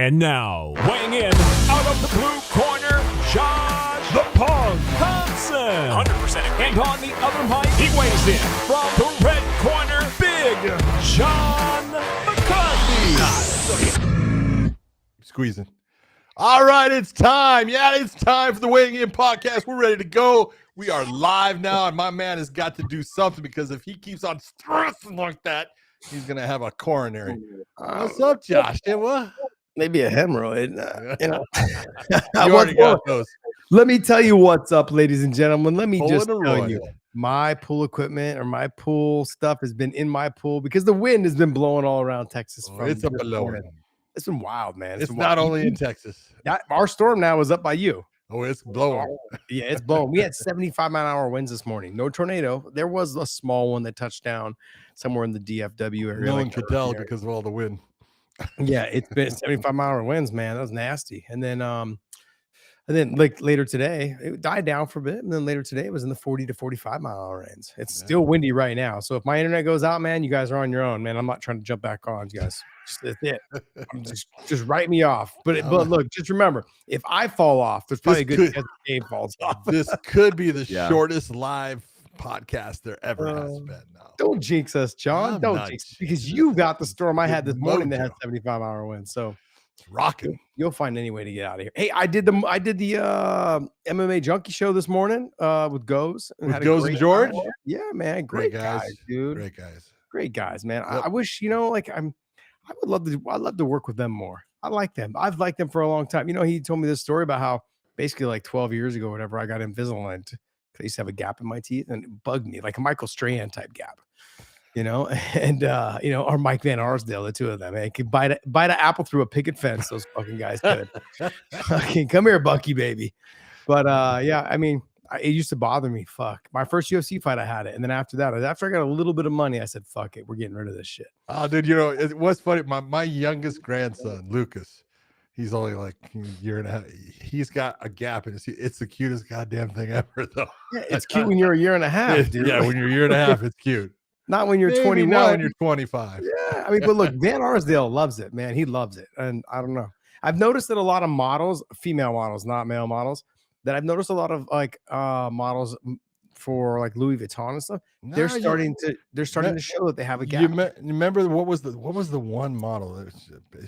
And now, weighing in out of the blue corner, Josh the Punk Thompson. 100% agree. And on the other mic, he weighs in from the red corner, Big John McCarthy. Squeezing. All right, it's time. Yeah, it's time for the Weighing In podcast. We're ready to go. We are live now, and my man has got to do something because if he keeps on stressing like that, he's going to have a coronary. What's up, Josh? What? Maybe a hemorrhoid. You already got those. Let me tell you what's up, ladies and gentlemen. Let me just tell Polaroid. you, my pool equipment or my pool stuff has been in my pool because the wind has been blowing all around Texas. It's up below. It's been wild, man. It's not only in Texas. Our storm now is up by you. Oh, it's blowing. Yeah, it's blowing. We had 75-mile-an-hour winds this morning. No tornado. There was a small one that touched down somewhere in the DFW area. No one could tell because of all the wind. Yeah, it's been 75-mile-an-hour winds, man. That was nasty. And then like later today, it died down for a bit. And then later today, it was in the 40 to 45-mile-an-hour winds. It's still windy right now. So if my internet goes out, man, you guys are on your own, man. I'm not trying to jump back on, you guys. That's it. Just write me off. But look, just remember, if I fall off, there's probably a good chance the game falls off. This could be the shortest live podcast there ever has been. No. Don't jinx us, John. Don't jinx us, because you got the storm I had this morning that had 75-mile winds. So it's rocking. You'll find any way to get out of here. Hey, I did the MMA Junkie show this morning with Goes. With Goes and George? Time. Yeah, man. Great guys, dude. Great guys, man. Yep. I wish, I'd love to work with them more. I like them. I've liked them for a long time. He told me this story about how basically like 12 years ago, whatever, I got Invisalign. I used to have a gap in my teeth and it bugged me, like a Michael Strahan type gap, or Mike Van Arsdale, the two of them. They could bite an apple through a picket fence. Those fucking guys could. Fucking come here, Bucky, baby. But it used to bother me. Fuck. My first UFC fight, I had it. And then after that, after I got a little bit of money, I said, fuck it. We're getting rid of this shit. Oh, dude, it was funny. My youngest grandson, Lucas, he's only like a year and a half. He's got a gap in his teeth. It's the cutest goddamn thing ever, though. Yeah, it's cute when you're a year and a half, dude. Yeah, when you're a year and a half, it's cute. Not when you're 21. Not when you're 25. Yeah, but look, Van Arsdale loves it, man. He loves it. And I don't know. I've noticed that a lot of models, female models, not male models, that I've noticed a lot of models for like Louis Vuitton and stuff. They're starting to show that they have a gap. You remember what was the one model?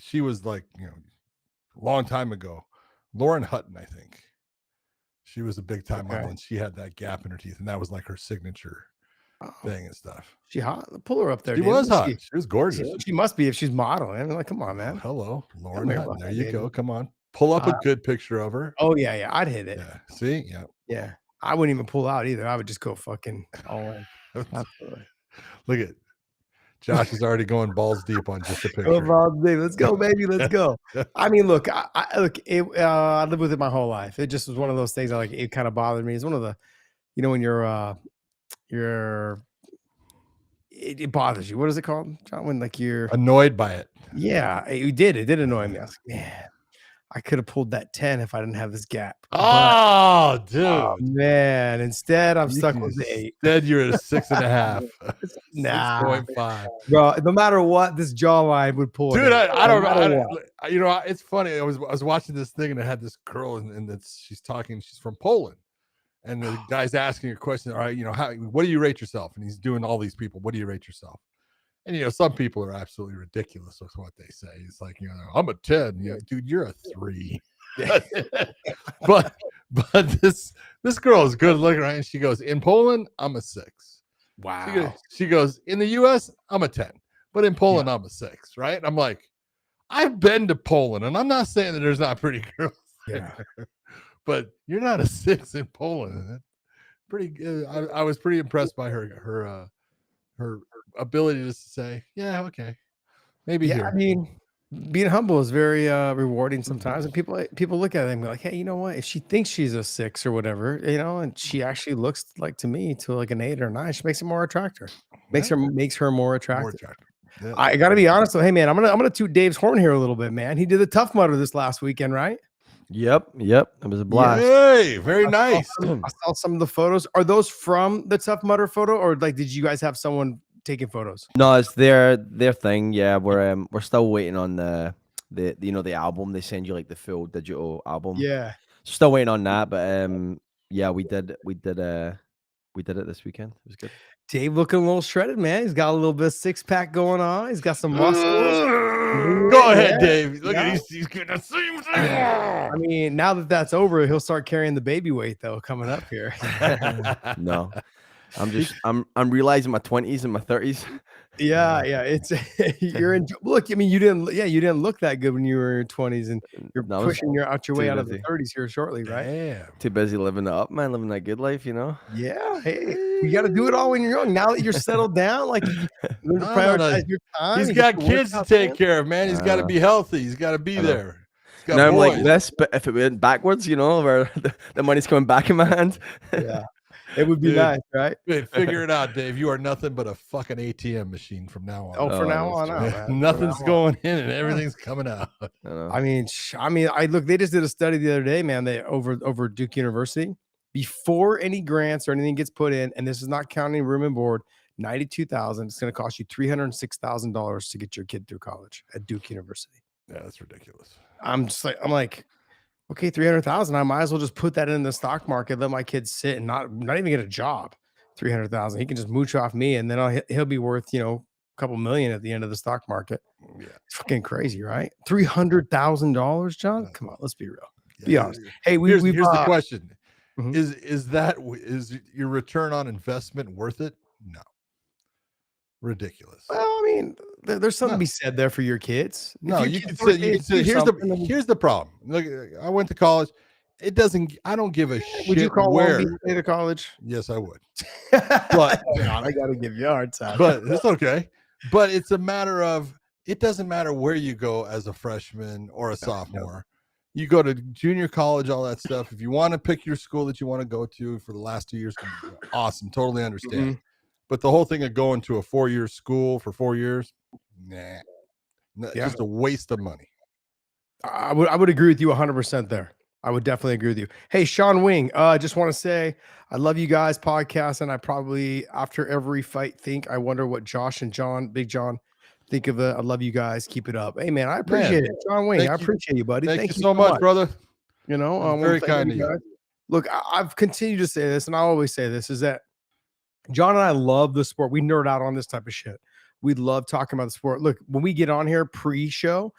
She was like, a long time ago. Lauren Hutton, I think. She was a big time model and she had that gap in her teeth, and that was like her signature thing and stuff. She hot? Pull her up there. She was hot. She was gorgeous. She must be if she's modeling. I'm like, come on, man. Hello, Lauren Hutton. There you go. Come on. Pull up a good picture of her. Oh, yeah. I'd hit it. Yeah. See? Yeah. Yeah. I wouldn't even pull out either. I would just go fucking all in. Absolutely. Look at Josh is already going balls deep on just a picture. Let's go, baby. Let's go. I mean, look, I lived with it my whole life. It just was one of those things that it kind of bothered me. It's one of the, when it bothers you. What is it called, John? When you're annoyed by it. Yeah, it did annoy me. I was like, man, I could have pulled that 10 if I didn't have this gap. Dude. Oh, man. Instead, I'm stuck with the 8. Instead, you're at a 6.5. Nah. 6.5. Bro, no matter what, this jawline would pull. Dude, I don't know. It's funny. I was watching this thing and it had this girl and she's talking. She's from Poland. And the guy's asking a question. All right, what do you rate yourself? And he's doing all these people. What do you rate yourself? And some people are absolutely ridiculous with what they say. It's like, I'm a 10. Dude, you're a 3. but this girl is good looking, right? And she goes, in Poland, I'm a 6. Wow. She goes, in the US, I'm a 10. But in Poland, I'm a 6, right? I'm like, I've been to Poland, and I'm not saying that there's not pretty girls there, but you're not a 6 in Poland. Pretty good. I was pretty impressed by her ability just to say, yeah, okay, maybe here. I mean, being humble is very rewarding sometimes, and people look at it and be like, hey, you know what, if she thinks she's a 6 or whatever, and she actually looks like to me to like an 8 or 9, she makes her more attractive. Makes her more attractive. Yeah. I gotta be honest though, hey man, I'm gonna toot Dave's horn here a little bit, man. He did the Tough Mudder this last weekend, right? Yep. It was a blast. Yay, very nice. I saw some of the photos. Are those from the Tough Mudder photo, or did you guys have someone taking photos? No, it's their thing. Yeah, we're still waiting on the the album. They send you like the full digital album. Yeah. Still waiting on that, but yeah, we did it this weekend. It was good. Dave looking a little shredded, man. He's got a little bit of six pack going on. He's got some muscles. Go ahead, Dave. Look at he's getting the same thing. I mean, now that that's over, he'll start carrying the baby weight though coming up here. No, I'm realizing my 20s and my 30s. Yeah, it's you're in. Look, I mean, you didn't look that good when you were in your 20s, and you're pushing your way out of the 30s here shortly, right? Damn. Too busy living it up, man, living that good life, you know. Yeah, hey, you got to do it all when you're young. Now that you're settled down, like you learn to prioritize your time. He's got kids to take care of, man. He's got to be healthy. He's got to be there. Now I'm like this, but if it went backwards, you know, where the money's coming back in my hand. Yeah. It would be nice, right? Dude, figure it out, Dave. You are nothing but a fucking ATM machine from now on. Oh, from now on, man. Nothing's going in and everything's coming out. I mean, I look. They just did a study the other day, man. They over Duke University, before any grants or anything gets put in, and this is not counting room and board. $92,000. It's going to cost you $306,000 to get your kid through college at Duke University. Yeah, that's ridiculous. I'm like. Okay, 300,000. I might as well just put that in the stock market, let my kids sit and not even get a job. 300,000. He can just mooch off me, and then he'll be worth a couple million at the end of the stock market. Yeah, it's fucking crazy, right? $300,000, John. Come on, let's be real. Be honest. Hey, here's the question: is your return on investment worth it? No. Ridiculous. Well, I mean, there's something to be said there for your kids. No, you can say here's the problem. Look, I went to college. I don't give a shit. Would you call where to college? Yes, I would. But I gotta give you a hard time. But it's okay. But it's a matter of it doesn't matter where you go as a freshman or a sophomore. You go to junior college, all that stuff. If you want to pick your school that you want to go to for the last 2 years, awesome. Totally understand. Mm-hmm. But the whole thing of going to a 4-year school for 4 years, just a waste of money. I would agree with you 100% there. I would definitely agree with you. Hey, Sean Wing, just want to say I love you guys podcast, and I probably after every fight I wonder what Josh and John, Big John, think of it. I love you guys. Keep it up. Hey, man, I appreciate it. Sean Wing, I appreciate you, buddy. Thank you so much, brother. You know, very kind of you. Look, I've continued to say this, and I always say this, is that John and I love the sport. We nerd out on this type of shit. We love talking about the sport. Look, when we get on here pre-show,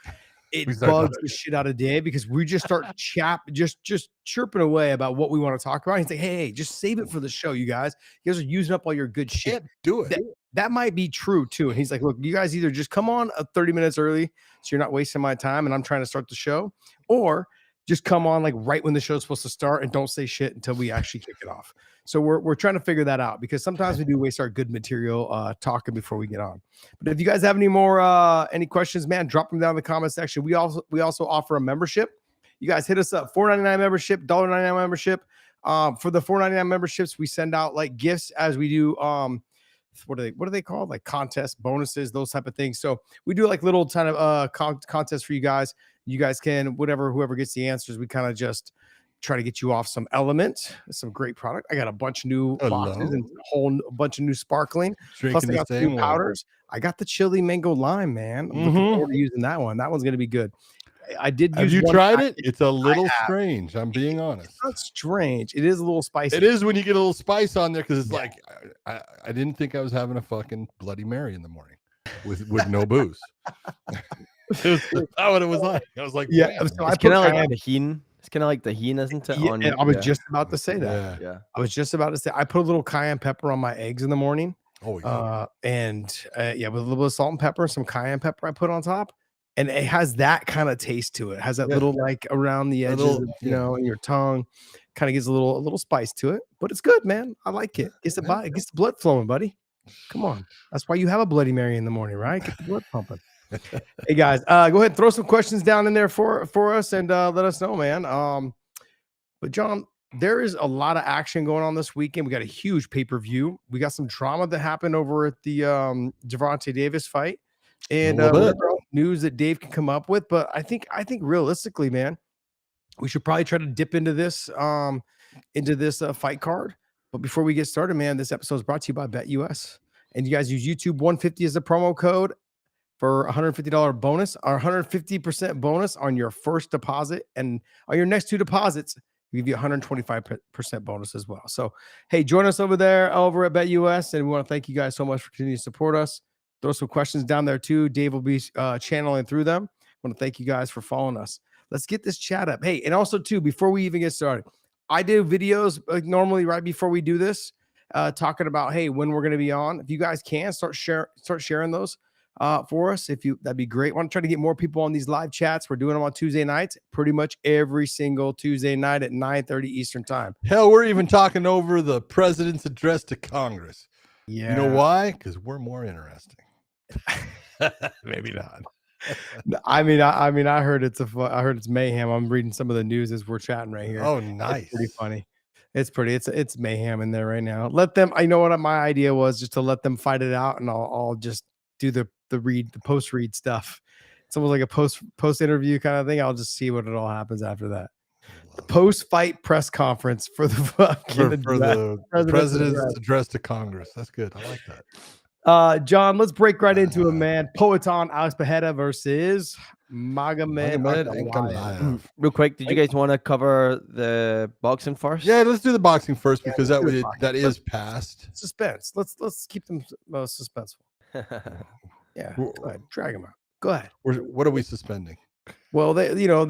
it bugs the shit out of Dave because we just start just chirping away about what we want to talk about. He's like, hey, just save it for the show, you guys. You guys are using up all your good shit. Can't do it. That might be true too. And he's like, look, you guys either just come on 30 minutes early so you're not wasting my time and I'm trying to start the show, or just come on like right when the show's supposed to start and don't say shit until we actually kick it off. So we're trying to figure that out because sometimes we do waste our good material talking before we get on. But if you guys have any more any questions, man, drop them down in the comment section. We also offer a membership. You guys hit us up. $4.99 membership, $1.99 membership. For the $4.99 memberships, we send out like gifts as we do what are they called? Like contests, bonuses, those type of things. So we do like little kind of contests for you guys. You guys can whoever gets the answers, we kind of just try to get you off some LMNT, some great product. I got a bunch of new boxes and a bunch of new sparkling. Plus I got some new powders. I got the chili mango lime, man. I'm looking forward to using that one. That one's gonna be good. I did use. Have you tried it? It's a little strange. I'm being honest. It's not strange. It is a little spicy. It is when you get a little spice on there because it's like I didn't think I was having a fucking Bloody Mary in the morning with no booze. That's what it was like. I was like, yeah. So I kind of like tahini. It's kind of like tahini, isn't it? Yeah, and I was just about to say that. Yeah. I was just about to say I put a little cayenne pepper on my eggs in the morning. Oh, yeah. With a little bit of salt and pepper, some cayenne pepper I put on top. And it has that kind of taste to it. It has that little like around the edges, in your tongue. Kind of gives a little spice to it, but it's good, man. I like it. It gets the blood flowing, buddy. Come on. That's why you have a Bloody Mary in the morning, right? Get the blood pumping. Hey guys, go ahead and throw some questions down in there for us and let us know, man. But John, there is a lot of action going on this weekend. We got a huge pay-per-view. We got some drama that happened over at the Gervonta Davis fight. And news that Dave can come up with, but I think realistically, man, we should probably try to dip into this fight card. But before we get started, man, this episode is brought to you by BetUS, and you guys use YouTube 150 as a promo code. for $150 bonus or 150% bonus on your first deposit. And on your next 2 deposits, we give you 125% bonus as well. So, hey, join us over there over at BetUS. And we want to thank you guys so much for continuing to support us. Throw some questions down there too. Dave will be channeling through them. I want to thank you guys for following us. Let's get this chat up. Hey, and also too, before we even get started, I do videos like normally right before we do this, talking about, hey, when we're going to be on. If you guys can start sharing those for us, that'd be great. I want to try to get more people on these live chats. We're doing them on Tuesday nights, pretty much every single Tuesday night at 9:30 Eastern time. Hell, we're even talking over the president's address to Congress. Yeah. You know why? Because we're more interesting. Maybe not. I mean, I heard it's mayhem. I'm reading some of the news as we're chatting right here. Oh, nice. It's pretty funny. It's mayhem in there right now. Let them. I know what my idea was, just to let them fight it out, and I'll just do the post read stuff. It's almost like a post interview kind of thing. I'll just see what it all happens after that. The post fight press conference for the president's address to Congress. That's good. I like that. John, let's break right into it, man. Poetan Alex Pereira versus Magomed Ankalaev. Real quick, did you guys want to cover the boxing first? Yeah, let's do the boxing first because that is past. Suspense. Let's keep them suspenseful. Yeah, go ahead. Drag them out. Go ahead. What are we suspending? Well, everyone's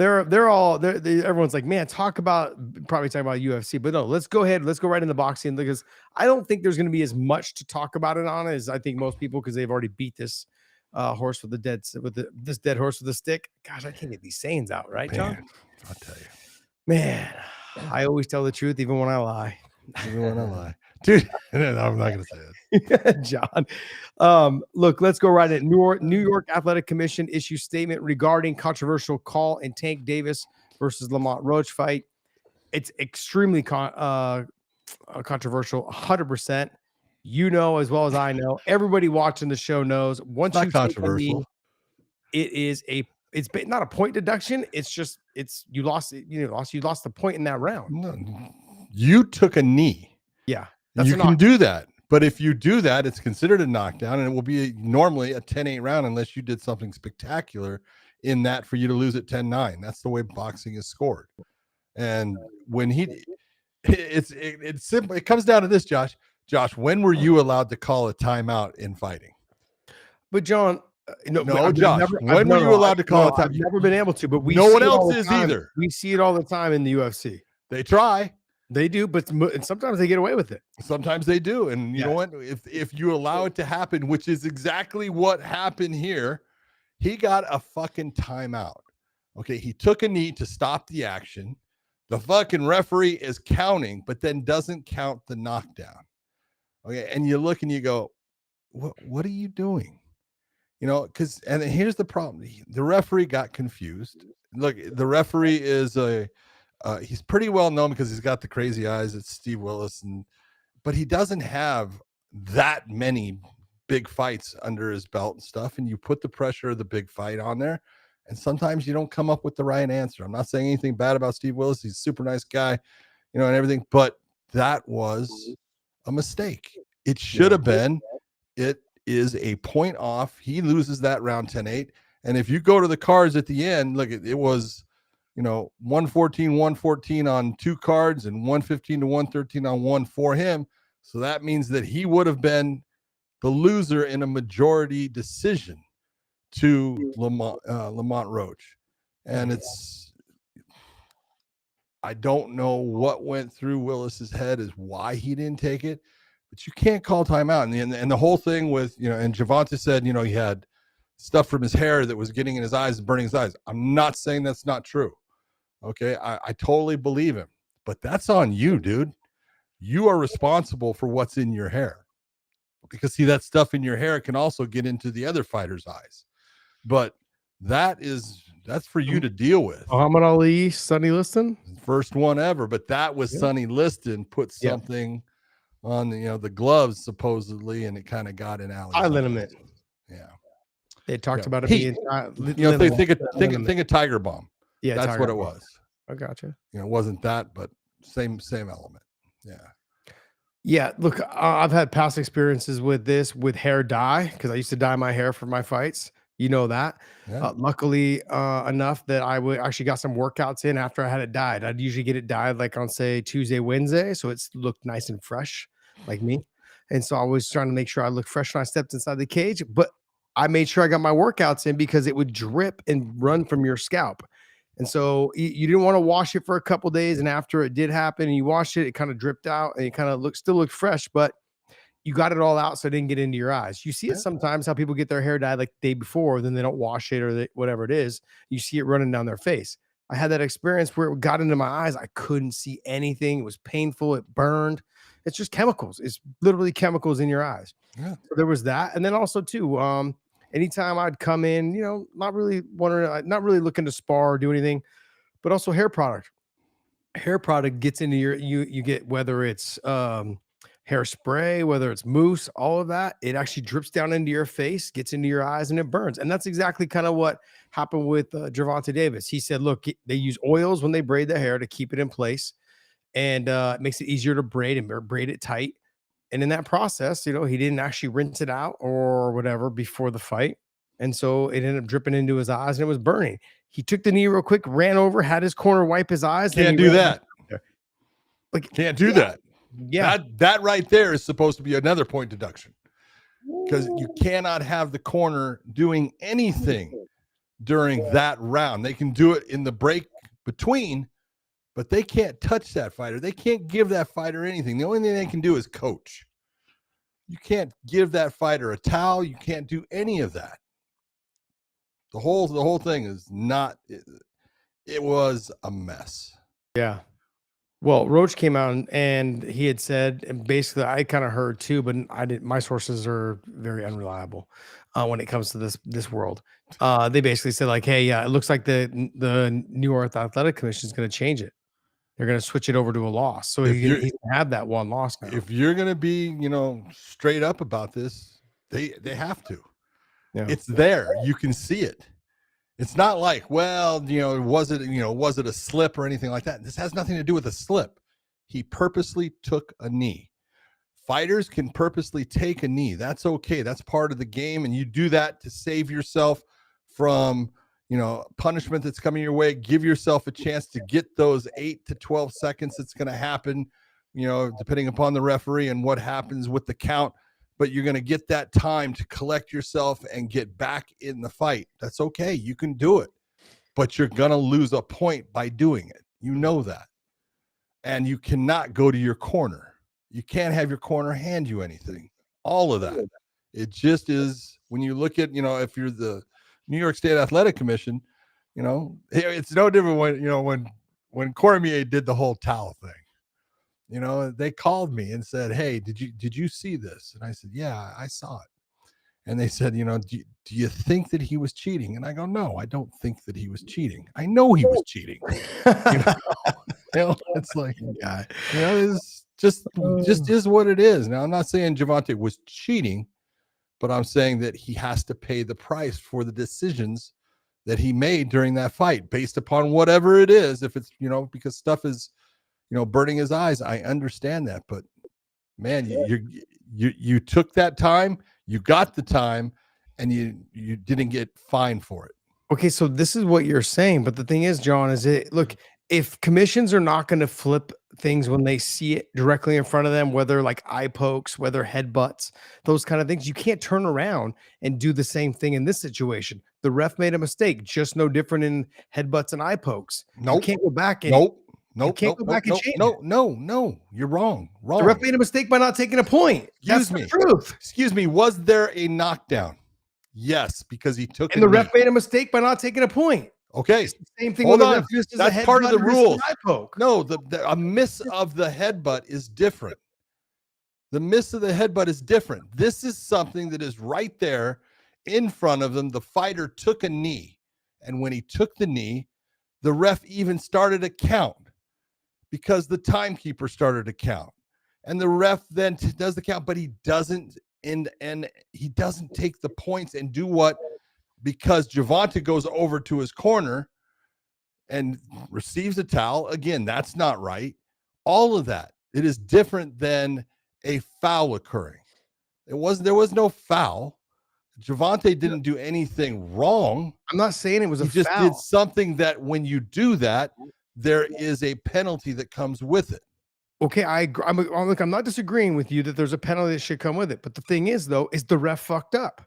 like, man, probably talking about UFC, but no, let's go ahead. Let's go right into boxing because I don't think there's going to be as much to talk about it on as I think most people, because they've already beat this horse with this dead horse with a stick. Gosh, I can't get these sayings out, right, John? Man, I'll tell you, man, I always tell the truth, even when I lie. Dude, no, I'm not gonna say it. John, look, let's go right at New York Athletic Commission issues statement regarding controversial call in Tank Davis versus Lamont Roach fight. It's extremely controversial, 100%. You know as well as I know. Everybody watching the show knows. Once you controversial, it's not a point deduction. You lost the point in that round. No, you took a knee. Yeah. You can do that. But if you do that, it's considered a knockdown, and it will be normally a 10-8 round unless you did something spectacular in that for you to lose at 10-9. That's the way boxing is scored. And when it's simple. It comes down to this, Josh. Josh, when were you allowed to call a timeout in fighting? But John, Josh, when were you allowed to call a timeout? I've never been able to, but no one else is either. We see it all the time in the UFC. They try. They do, but sometimes they get away with it. Sometimes they do. And you know what? If you allow it to happen, which is exactly what happened here, he got a fucking timeout. Okay, he took a knee to stop the action. The fucking referee is counting, but then doesn't count the knockdown. Okay, and you look and you go, what are you doing? You know, and here's the problem. The referee got confused. Look, the referee is he's pretty well known because he's got the crazy eyes. It's Steve Willis, but he doesn't have that many big fights under his belt and stuff. And you put the pressure of the big fight on there, and sometimes you don't come up with the right answer. I'm not saying anything bad about Steve Willis. He's a super nice guy, and everything, but that was a mistake. It should have been. It is a point off. He loses that round 10-8. And if you go to the cards at the end, look, it was 114 on 2 cards and 115 to 113 on 1 for him. So that means that he would have been the loser in a majority decision to Lamont Roach. And I don't know what went through Willis's head as why he didn't take it, but you can't call timeout. And the whole thing with, and Javante said, he had stuff from his hair that was getting in his eyes and burning his eyes. I'm not saying that's not true. Okay, I totally believe him, but that's on you, dude. You are responsible for what's in your hair, because see, that stuff in your hair can also get into the other fighter's eyes. But that's for you to deal with. Muhammad Ali, Sonny Liston, first one ever, but that was Sonny Liston put something on the gloves supposedly, and it kind of got in Ali's eye liniment. Yeah, they talked about it being think of Tiger Bomb. Yeah, that's what it was. I gotcha. It wasn't that, but same element. Yeah. Yeah. Look, I've had past experiences with hair dye, because I used to dye my hair for my fights. You know that. Yeah. Luckily enough that I would actually got some workouts in after I had it dyed. I'd usually get it dyed like on say Tuesday, Wednesday, so it's looked nice and fresh, like me. And so I was trying to make sure I looked fresh when I stepped inside the cage, but I made sure I got my workouts in because it would drip and run from your scalp. And so you didn't want to wash it for a couple days. And after it did happen and you washed it, it kind of dripped out and it kind of still looked fresh, but you got it all out so it didn't get into your eyes. You see it sometimes how people get their hair dyed like the day before, then they don't wash it or whatever it is. You see it running down their face. I had that experience where it got into my eyes. I couldn't see anything. It was painful. It burned. It's just chemicals. It's literally chemicals in your eyes. Yeah. So there was that. And then also too, anytime I'd come in, not really looking to spar or do anything, but also hair product. Hair product gets into you get, whether it's hairspray, whether it's mousse, all of that, it actually drips down into your face, gets into your eyes, and it burns. And that's exactly kind of what happened with Gervonta Davis. He said, look, they use oils when they braid the hair to keep it in place, and it makes it easier to braid it tight. And in that process, he didn't actually rinse it out or whatever before the fight. And so it ended up dripping into his eyes and it was burning. He took the knee real quick, ran over, had his corner wipe his eyes. Can't do that. Like, Can't do that. Yeah. That right there is supposed to be another point deduction, because you cannot have the corner doing anything during that round. They can do it in the break between, but they can't touch that fighter. They can't give that fighter anything. The only thing they can do is coach. You can't give that fighter a towel. You can't do any of that. The whole thing is not, it was a mess. Yeah. Well, Roach came out and he had said, and basically I kind of heard too, but my sources are very unreliable when it comes to this world. They basically said like, hey, yeah, it looks like the New York Athletic Commission is going to change it. They're going to switch it over to a loss. So he's going to have that one loss now. If you're going to be, straight up about this, they have to. Yeah. It's there. You can see it. It's not like, well, was it a slip or anything like that? This has nothing to do with a slip. He purposely took a knee. Fighters can purposely take a knee. That's okay. That's part of the game. And you do that to save yourself from, punishment that's coming your way. Give yourself a chance to get those 8 to 12 seconds that's going to happen, depending upon the referee and what happens with the count. But you're going to get that time to collect yourself and get back in the fight. That's okay. You can do it, but you're going to lose a point by doing it. You know that. And you cannot go to your corner. You can't have your corner hand you anything. All of that. It just is, when you look at, if you're the New York State Athletic Commission, it's no different when Cormier did the whole towel thing. They called me and said, hey, did you see this? And I said, yeah, I saw it. And they said, do you think that he was cheating? And I go, no, I don't think that he was cheating. I know he was cheating. It's like, it's just is what it is. Now, I'm not saying Gervonta was cheating, but I'm saying that he has to pay the price for the decisions that he made during that fight based upon whatever it is. If it's, because stuff is, burning his eyes. I understand that, but man, you took that time, you got the time, and you didn't get fined for it. Okay, so this is what you're saying, but the thing is, John, look, if commissions are not going to flip things when they see it directly in front of them, whether like eye pokes, whether headbutts, those kind of things, you can't turn around and do the same thing in this situation. The ref made a mistake, just no different in headbutts and eye pokes. Nope. You can't go back and nope. No, you're wrong. The ref made a mistake by not taking a point. That's the truth. Excuse me. Was there a knockdown? Yes, because he took. And the ref made a mistake by not taking a point. Okay, it's the same thing. Hold on. That's part of the rules. No, a miss of the headbutt is different. The miss of the headbutt is different. This is something that is right there in front of them. The fighter took a knee, and when he took the knee, the ref even started a count, because the timekeeper started to count, and the ref then does the count, but he doesn't, and he doesn't take the points and do what, because Gervonta goes over to his corner and receives a towel. Again, that's not right. All of that. It is different than a foul occurring. There was no foul. Gervonta didn't do anything wrong. I'm not saying it was a He just foul. did something that when you do that, there is a penalty that comes with it. Okay, I'm not disagreeing with you that there's a penalty that should come with it. But the thing is, though, is the ref fucked up.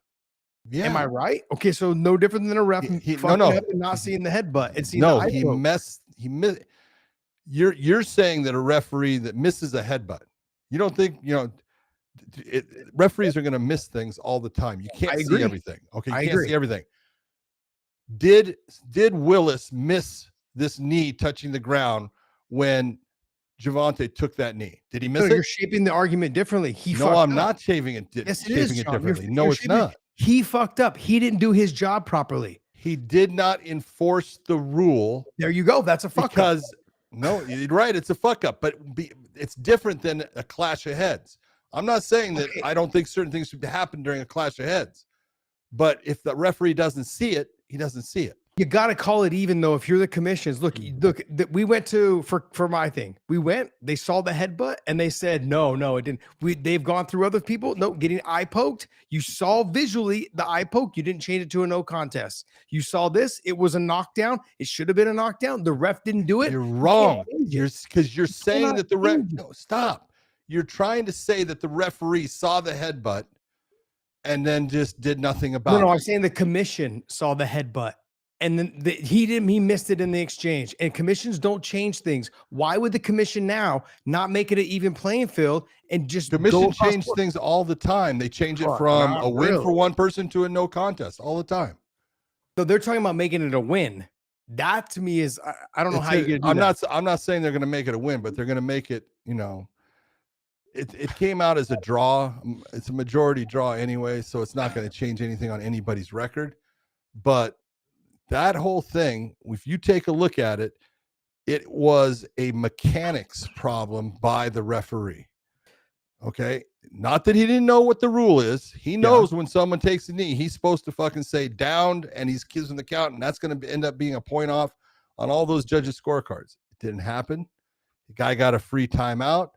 Yeah. Am I right? Okay, so no different than a ref fucking up and not seeing the headbutt and seeing the eye poke. He missed. You're saying that a referee that misses a headbutt, you don't think, referees are going to miss things all the time. You can't see everything. Okay, you can't see everything. Did Willis miss this knee touching the ground when Gervonta took that knee? Did he miss it? You're shaping the argument differently. I'm not shaping it. Yes, it shaping is, it John. differently. No, it's not. He fucked up. He didn't do his job properly. He did not enforce the rule. There you go. That's a fuck up. Because no, you're right. It's a fuck up, but it's different than a clash of heads. I'm not saying that I don't think certain things should happen during a clash of heads, but if the referee doesn't see it, he doesn't see it. You got to call it even, though. If you're the commissions, look, we went to for my thing. They saw the headbutt and they said, no, it didn't. They've gone through other people. No, getting eye poked. You saw visually the eye poke. You didn't change it to a no contest. You saw this. It was a knockdown. It should have been a knockdown. The ref didn't do it. You're wrong. You're saying that the ref. No, stop. You're trying to say that the referee saw the headbutt and then just did nothing about it. No, I'm saying the commission saw the headbutt. And then he missed it in the exchange. And commissions don't change things. Why would the commission now not make it an even playing field and just commission change things all the time? They change it from a win for one person to a no contest all the time. So they're talking about making it a win. That to me is I don't know how you get. I'm not saying they're going to make it a win, but they're going to make it. It came out as a draw. It's a majority draw anyway, so it's not going to change anything on anybody's record. But that whole thing, if you take a look at it, it was a mechanics problem by the referee. Okay. Not that he didn't know what the rule is. He knows when someone takes a knee, he's supposed to fucking say downed and he's gives him the count, and that's going to end up being a point off on all those judges' scorecards. It didn't happen. The guy got a free timeout.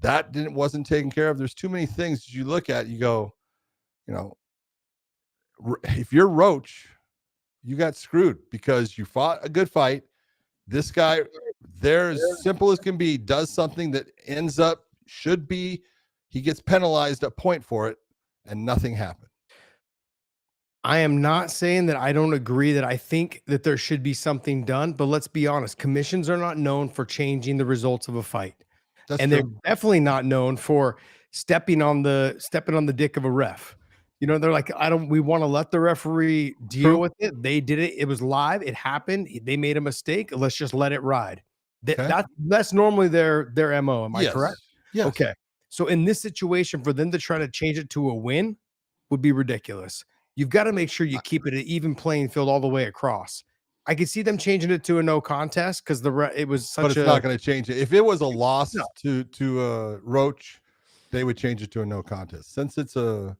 That wasn't taken care of. There's too many things you look at, you go, if you're Roach, you got screwed because you fought a good fight. This guy, there, as simple as can be, does something that ends up he gets penalized a point for it, and nothing happened. I am not saying that I don't agree that I think that there should be something done, but let's be honest, commissions are not known for changing the results of a fight. They're definitely not known for stepping on the dick of a ref. They're like, we want to let the referee deal with it. They did it. It was live. It happened. They made a mistake. Let's just let it ride. That's normally their MO. Am I correct? Yes. Okay. So in this situation, for them to try to change it to a win would be ridiculous. You've got to make sure you keep it an even playing field all the way across. I could see them changing it to a no contest because it was such. But it's not going to change it. If it was a loss to Roach, they would change it to a no contest. Since it's a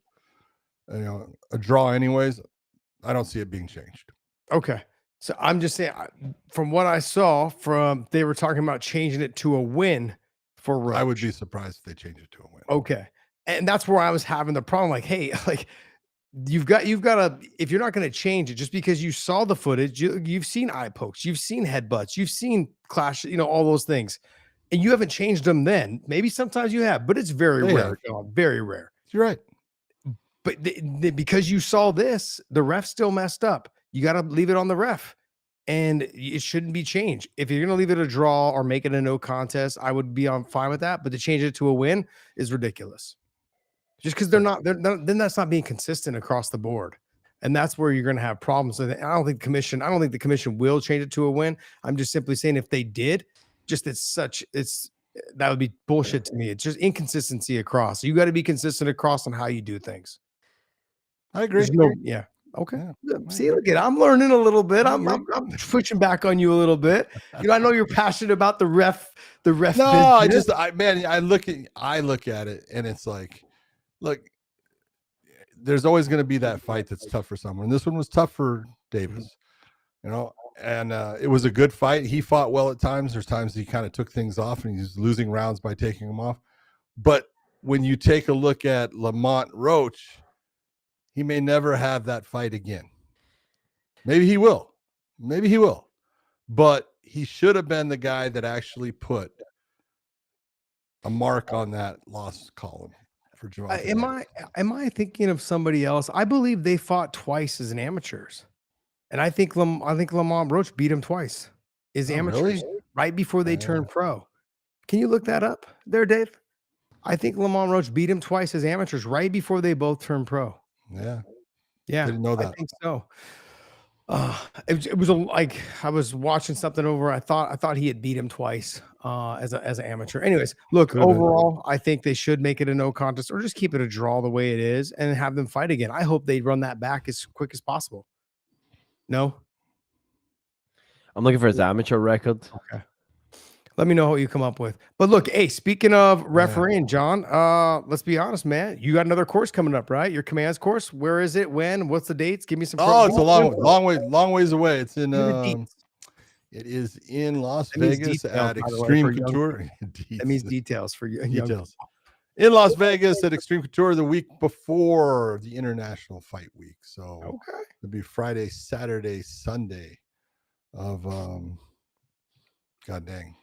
draw anyways, I don't see it being changed. Okay. So I'm just saying, from what I saw, they were talking about changing it to a win for Roach. I would be surprised if they change it to a win. Okay. And that's where I was having the problem. Like, hey, you've got to, if you're not going to change it, just because you saw the footage, you've seen eye pokes, you've seen headbutts, you've seen clash, all those things, and you haven't changed them then. Maybe sometimes you have, but it's very rare, John, very rare. You're right. But because you saw this, the ref still messed up. You got to leave it on the ref, and it shouldn't be changed. If you're going to leave it a draw or make it a no contest, I would be fine with that. But to change it to a win is ridiculous. Just because then that's not being consistent across the board, and that's where you're going to have problems. I don't think the commission will change it to a win. I'm just simply saying if they did, that would be bullshit to me. It's just inconsistency across. So you got to be consistent across on how you do things. I agree. Okay. Yeah. See, look at, I'm learning a little bit. I'm pushing back on you a little bit. I know you're passionate about the ref. No, business. I look at it and it's like, look, there's always going to be that fight that's tough for someone. This one was tough for Davis, and it was a good fight. He fought well at times. There's times he kind of took things off and he's losing rounds by taking them off. But when you take a look at Lamont Roach, he may never have that fight again. Maybe he will. Maybe he will. But he should have been the guy that actually put a mark on that loss column for Jamal. Am I thinking of somebody else? I believe they fought twice as an amateurs, and I think Lamont Roach beat him twice as amateurs right before they turned pro. Can you look that up there, Dave? I think Lamont Roach beat him twice as amateurs right before they both turned pro. Yeah, yeah, didn't know that. I think so. It was like I was watching something over. I thought he had beat him twice as an amateur. Anyways, look, overall, I think they should make it a no contest or just keep it a draw the way it is and have them fight again. I hope they run that back as quick as possible. No, I'm looking for his amateur record. Okay. Let me know what you come up with. But look, hey, speaking of refereeing, John, let's be honest, man. You got another course coming up, right? Your commands course. Where is it? When? What's the dates? Give me some. It's a long ways away. It's in it is in Las Vegas at Extreme Couture. That means details for you. Details. In Las Vegas at Extreme Couture the week before the International Fight Week. So it'll be Friday, Saturday, Sunday of God dang.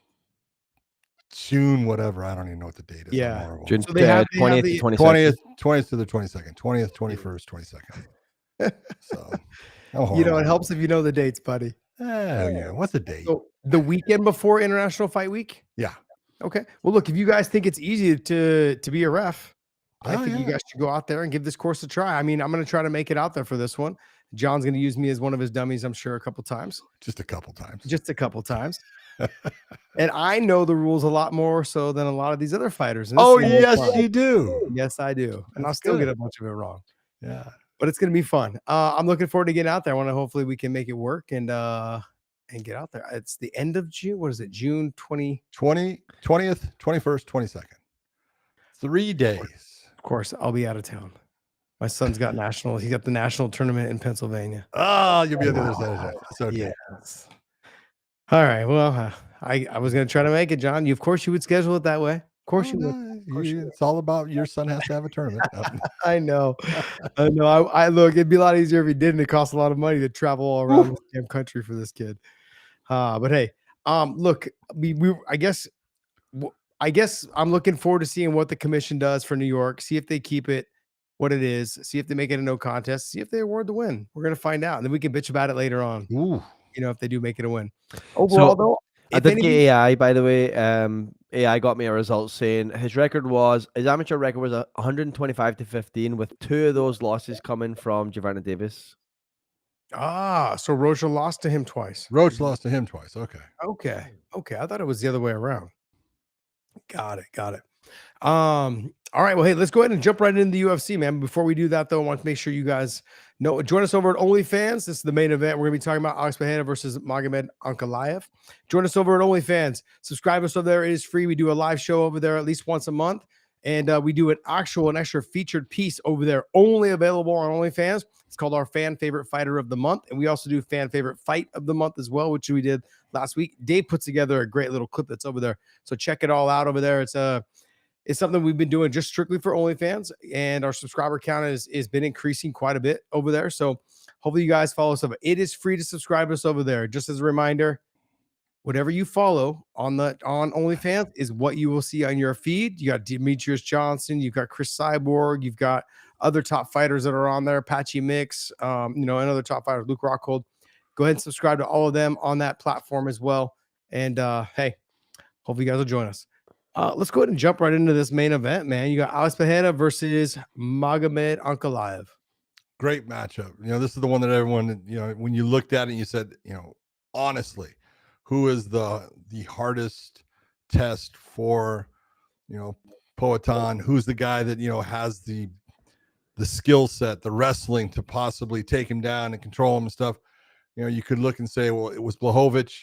June, whatever. I don't even know what the date is. Yeah. June 20th to 22nd. 20th to the 22nd. 20th, 21st, 22nd. So, it helps if you know the dates, buddy. Yeah. What's the date? So the weekend before International Fight Week? Yeah. Okay. Well, look, if you guys think it's easy to be a ref, I think you guys should go out there and give this course a try. I mean, I'm going to try to make it out there for this one. John's going to use me as one of his dummies, I'm sure, a couple times. Just a couple times. And I know the rules a lot more so than a lot of these other fighters. Yes, you do. Yes, I do. And I'll still get a bunch of it wrong. Yeah. But it's going to be fun. I'm looking forward to getting out there. I want to hopefully we can make it work and get out there. It's the end of June. What is it? June 20th, 21st, 22nd. 3 days. Of course, I'll be out of town. My son's got he got the national tournament in Pennsylvania. You'll be on the other side of that. That's okay. Yes. All right. Well, I was going to try to make it, John. Of course, you would schedule it that way. Of course you would. It's all about your son has to have a tournament. I know. I look, it'd be a lot easier if he didn't. It costs a lot of money to travel all around this damn country for this kid. But hey, look, I guess I'm looking forward to seeing what the commission does for New York. See if they keep it what it is. See if they make it a no contest. See if they award the win. We're gonna find out, and then we can bitch about it later on. If they do make it a win. Overall, though, I did get AI, by the way. AI got me a result saying his amateur record was 125-15, with 2 of those losses coming from Gervonta Davis. So Roach lost to him twice. Okay. I thought it was the other way around. Got it. All right. Well, hey, let's go ahead and jump right into the UFC, man. Before we do that, though, I want to make sure you guys know. Join us over at OnlyFans. This is the main event. We're going to be talking about Alex Pereira versus Magomed Ankalaev. Join us over at OnlyFans. Subscribe us over there. It is free. We do a live show over there at least once a month. And we do an extra featured piece over there, only available on OnlyFans. It's called our fan favorite fighter of the month. And we also do fan favorite fight of the month as well, which we did last week. Dave puts together a great little clip that's over there. So check it all out over there. It's something we've been doing just strictly for OnlyFans, and our subscriber count has been increasing quite a bit over there. So hopefully you guys follow us over. It is free to subscribe us over there. Just as a reminder, whatever you follow on OnlyFans is what you will see on your feed. You got Demetrius Johnson, you've got Chris Cyborg, you've got other top fighters that are on there, Patchy Mix, and other top fighters, Luke Rockhold. Go ahead and subscribe to all of them on that platform as well. And hey, hopefully you guys will join us. Let's go ahead and jump right into this main event, man. You got Alex Pereira versus Magomed Ankalaev. Great matchup. This is the one that everyone, when you looked at it and you said, honestly, who is the hardest test for, Poatan? Who's the guy that, has the skill set, the wrestling to possibly take him down and control him and stuff? You could look and say, well, it was Blachowicz.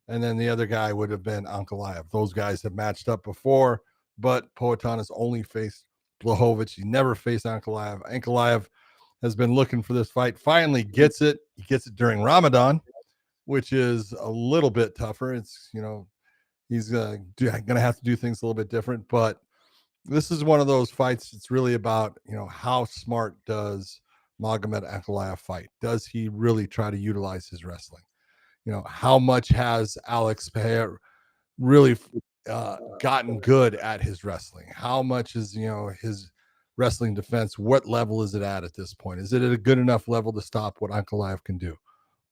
And then the other guy would have been Ankalaev. Those guys have matched up before, but Poatan has only faced Blachowicz. He never faced Ankalaev. Ankalaev has been looking for this fight. Finally gets it. He gets it during Ramadan, which is a little bit tougher. It's, he's going to have to do things a little bit different. But this is one of those fights. It's really about, how smart does Magomed Ankalaev fight? Does he really try to utilize his wrestling? How much has Alex Pereira really gotten good at his wrestling? How much is his wrestling defense? What level is it at this point? Is it at a good enough level to stop what Ankalaev can do?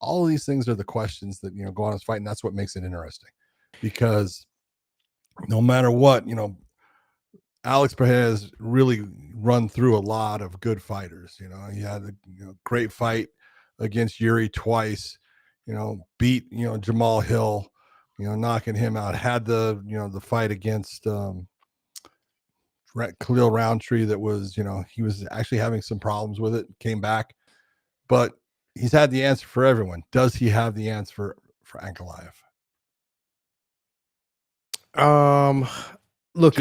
All of these things are the questions that go on his fight, and that's what makes it interesting, because no matter what, Alex Pereira has really run through a lot of good fighters. He had a great fight against Yuri twice, beat Jamal Hill, knocking him out. Had the fight against Khalil Roundtree that was, he was actually having some problems with it, came back, but he's had the answer for everyone. Does he have the answer for Ankalaev? Look,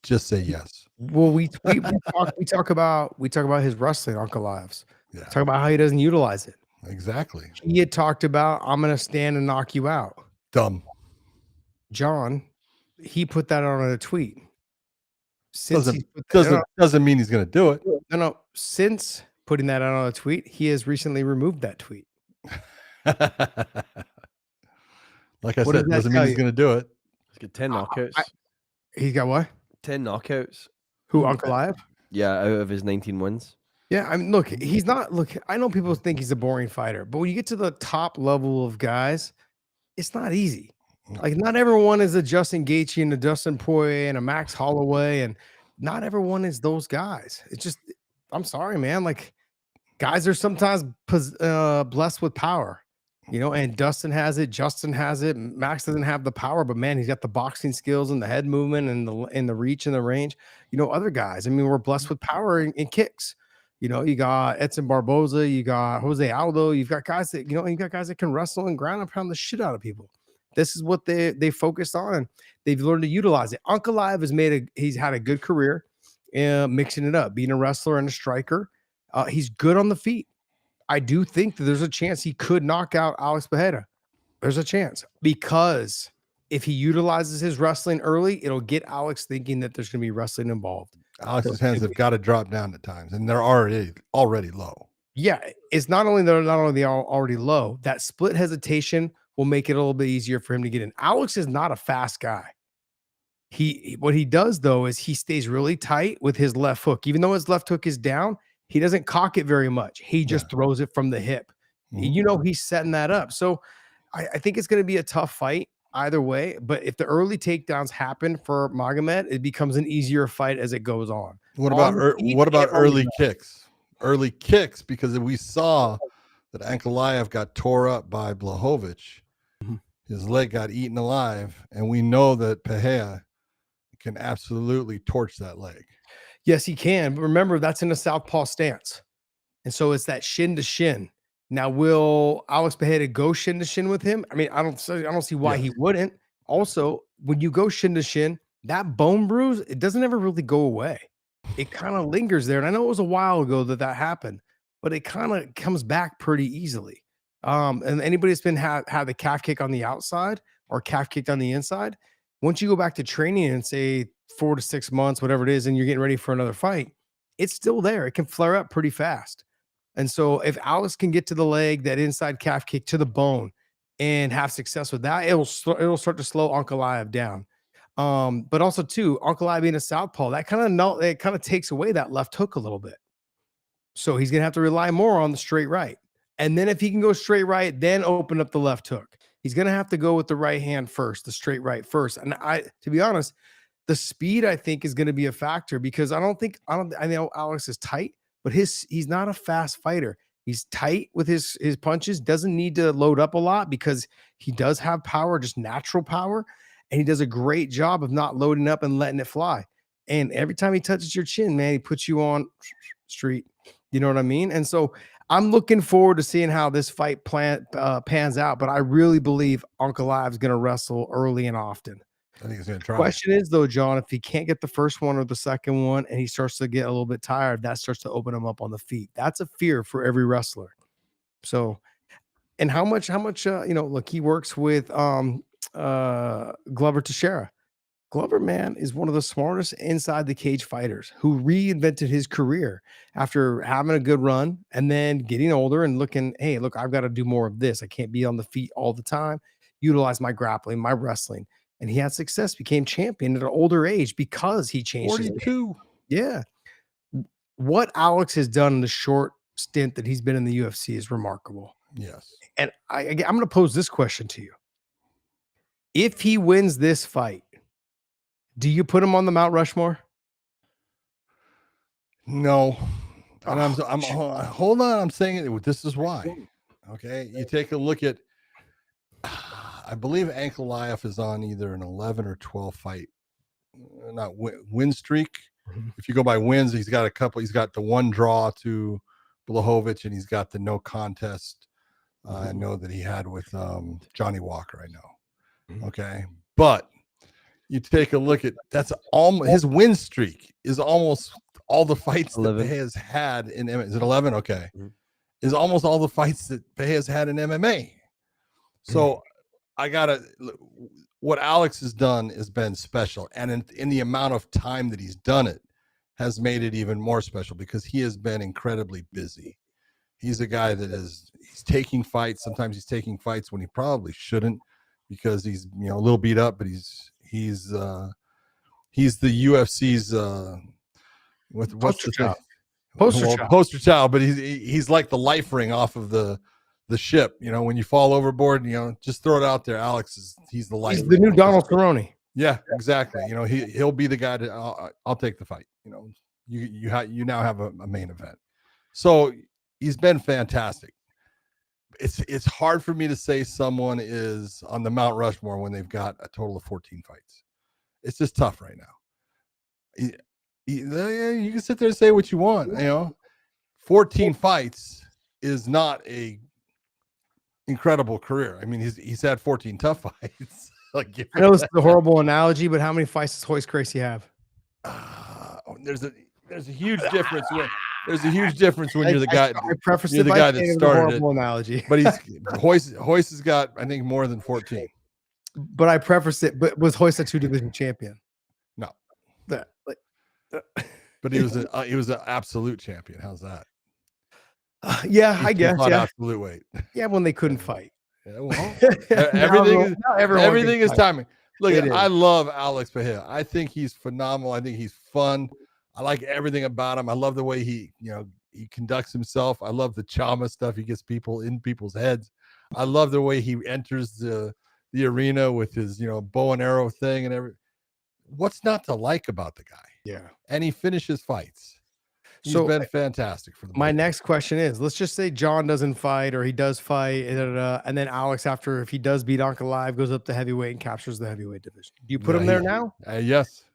just say yes. Well, we talk about his wrestling, Ankalaev's. Yeah. Talk about how he doesn't utilize it. Exactly. He had talked about, I'm gonna stand and knock you out. Dumb. John, he put that on a tweet. Doesn't mean he's gonna do it. No. Since putting that out on a tweet, he has recently removed that tweet. Like I said, doesn't mean he's gonna do it. He's got 10 knockouts. He's got what? 10 knockouts. Who, Ankalaev? Yeah, out of his 19 wins. Yeah, I mean, look, he's not. Look, I know people think he's a boring fighter, but when you get to the top level of guys, it's not easy. Like, not everyone is a Justin Gaethje and a Dustin Poirier and a Max Holloway, and not everyone is those guys. It's just, I'm sorry, man. Like, guys are sometimes blessed with power, and Dustin has it, Justin has it, Max doesn't have the power, but man, he's got the boxing skills and the head movement and the reach and the range. Other guys, I mean, we're blessed with power and kicks. You got Edson Barboza, you got Jose Aldo, you've got guys that, you got guys that can wrestle and ground and pound the shit out of people. This is what they focused on, and they've learned to utilize it. Ankalaev he's had a good career mixing it up, being a wrestler and a striker. He's good on the feet. I do think that there's a chance he could knock out Alex Pereira. There's a chance, because if he utilizes his wrestling early, it'll get Alex thinking that there's going to be wrestling involved. Alex's hands have got to drop down at times, and they're already low. Yeah, it's not only they're already low. That split hesitation will make it a little bit easier for him to get in. Alex is not a fast guy. What he does though is he stays really tight with his left hook. Even though his left hook is down, he doesn't cock it very much. He just throws it from the hip. Mm-hmm. He's setting that up. So I think it's going to be a tough fight either way. But if the early takedowns happen for Magomed, it becomes an easier fight as it goes on. What about early kicks? Early kicks, because we saw that Ankalaev got tore up by Blachowicz. Mm-hmm. His leg got eaten alive, and we know that Pereira can absolutely torch that leg. Yes, he can. But remember, that's in a southpaw stance. And so it's that shin to shin. Now, will Alex Pereira go shin to shin with him? I mean, I don't see why he wouldn't. Also, when you go shin to shin, that bone bruise, it doesn't ever really go away. It kind of lingers there. And I know it was a while ago that happened, but it kind of comes back pretty easily. And anybody that's been had the calf kick on the outside or calf kicked on the inside, once you go back to training and say 4 to 6 months, whatever it is, and you're getting ready for another fight, it's still there. It can flare up pretty fast. And so if Alex can get to the leg, that inside calf kick to the bone, and have success with that, it'll start to slow Ankalaev down. But also too, Ankalaev being a southpaw, that kind of takes away that left hook a little bit. So he's gonna have to rely more on the straight right. And then if he can go straight right, then open up the left hook. He's gonna have to go with the right hand first, the straight right first. And to be honest, the speed I think is gonna be a factor, because I know Alex is tight, but he's not a fast fighter. He's tight with his punches, doesn't need to load up a lot because he does have power, just natural power. And he does a great job of not loading up and letting it fly. And every time he touches your chin, man, he puts you on street. You know what I mean? And so I'm looking forward to seeing how this fight pans out. But I really believe Ankalaev is going to wrestle early and often. I think he's going to try. Question is, though, John, if he can't get the first one or the second one and he starts to get a little bit tired, that starts to open him up on the feet. That's a fear for every wrestler. So, and how much, look, he works with Glover Teixeira. Glover, man, is one of the smartest inside the cage fighters who reinvented his career after having a good run and then getting older and looking, hey, look, I've got to do more of this. I can't be on the feet all the time. Utilize my grappling, my wrestling. And he had success, became champion at an older age because he changed his game. 42. Yeah. What Alex has done in the short stint that he's been in the UFC is remarkable. Yes. And I'm going to pose this question to you. If he wins this fight, do you put him on the Mount Rushmore? No. And I'm hold on. I'm saying it. This is why. Okay. You take a look at, I believe Ankalaev is on either an 11 or 12 fight, not win streak. If you go by wins, he's got a couple. He's got the one draw to Blachowicz, and he's got the no contest. I know that he had with Johnny Walker. I know. Okay. But you take a look at that's almost his win streak is almost all the fights 11. That Pereira has had in MMA. Is it 11? Okay. Is almost all the fights that Pereira has had in MMA. So I gotta what Alex has done has been special, and in the amount of time that he's done it has made it even more special because he has been incredibly busy. He's a guy that he's taking fights. Sometimes he's taking fights when he probably shouldn't because he's a little beat up, but he's the UFC's poster child, but he's like the life ring off of the ship. When you fall overboard, just throw it out there. He's the life. He's the new Donald Cerrone. Yeah, exactly. He'll be the guy that I'll take the fight. You now have a main event. So he's been fantastic. It's hard for me to say someone is on the Mount Rushmore when they've got a total of 14 fights. It's just tough right now. You can sit there and say what you want. 14 fights is not a incredible career. I mean, he's had 14 tough fights. I know it's a horrible analogy, but how many fights does Royce Gracie have? There's a huge difference when you're the guy. I preface you're the guy that started it. Analogy, but Royce has got I think more than 14. But I prefaced it. But was Royce a 2-division champion? No, but he was an absolute champion. How's that? Yeah, I guess. Yeah, absolute weight. Yeah, when they couldn't fight. Yeah, well, everything is timing. Look, I love Alex Pereira. I think he's phenomenal. I think he's fun. I like everything about him. I love the way he conducts himself. I love the Chama stuff. He gets people in people's heads. I love the way he enters the arena with his bow and arrow thing and everything. What's not to like about the guy? Yeah, and he finishes fights. He's been fantastic for the my next question is, let's just say John doesn't fight or he does fight, and then Alex, if he does beat Ankalaev, goes up to heavyweight and captures the heavyweight division. Do you put him there now? Yes.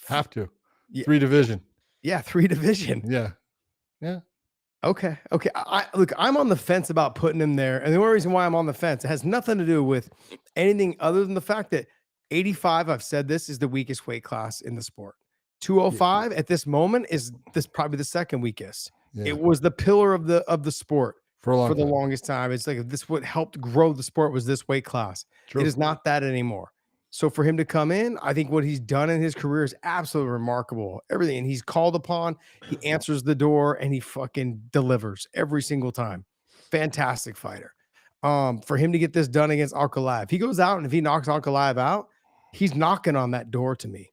Have to. Yeah. 3 division. Yeah, 3 division. Yeah. Okay. Look, I'm on the fence about putting him there. And the only reason why I'm on the fence, it has nothing to do with anything other than the fact that 85, I've said this, is the weakest weight class in the sport. 205 at this moment is probably the second weakest. Yeah. It was the pillar of the sport for the longest time. It's like this what helped grow the sport was this weight class. True. It is not that anymore. So for him to come in, I think what he's done in his career is absolutely remarkable. Everything, and he's called upon, he answers the door, and he fucking delivers every single time. Fantastic fighter. For him to get this done against Ankalaev, he goes out, and if he knocks Ankalaev out, he's knocking on that door to me.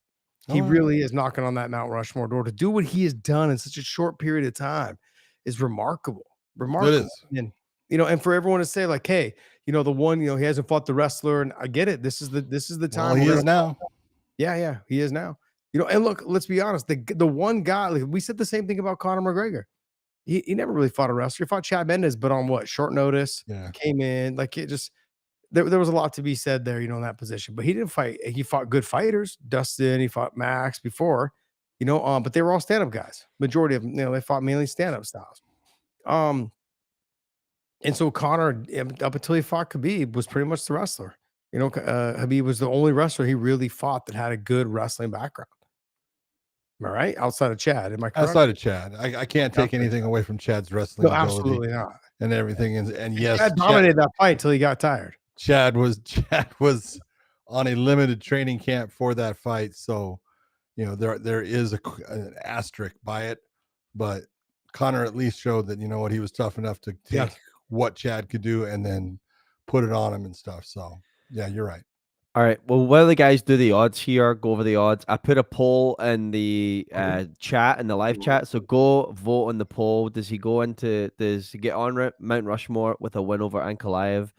He really is knocking on that Mount Rushmore door. To do what he has done in such a short period of time is remarkable. It is. And and for everyone to say like, hey, the one, he hasn't fought the wrestler, and I get it. This is the time. Well, he is now. Yeah, he is now. And look, let's be honest. The one guy, like, we said the same thing about Conor McGregor. He never really fought a wrestler. He fought Chad Mendes, but on what, short notice? Yeah, came in like it just. There was a lot to be said there, in that position. But he didn't fight. He fought good fighters. Dustin, he fought Max before, but they were all stand-up guys. Majority of them, they fought mainly stand-up styles. And so Conor, up until he fought Khabib, was pretty much the wrestler. Khabib was the only wrestler he really fought that had a good wrestling background. Am I right? Outside of Chad, am I correct? Outside of Chad, I can't take anything away from Chad's wrestling ability. Absolutely not. And everything, and yes, Chad dominated that fight until he got tired. Chad was on a limited training camp for that fight. So, you know, there is an asterisk by it, but Connor at least showed that, you know what, he was tough enough to take what Chad could do and then put it on him and stuff. So yeah, you're right. All right. Well, while the guys do the odds here, go over the odds. I put a poll in the chat, in the live chat. So go vote on the poll. Does he get on Mount Rushmore with a win over Ankalaev?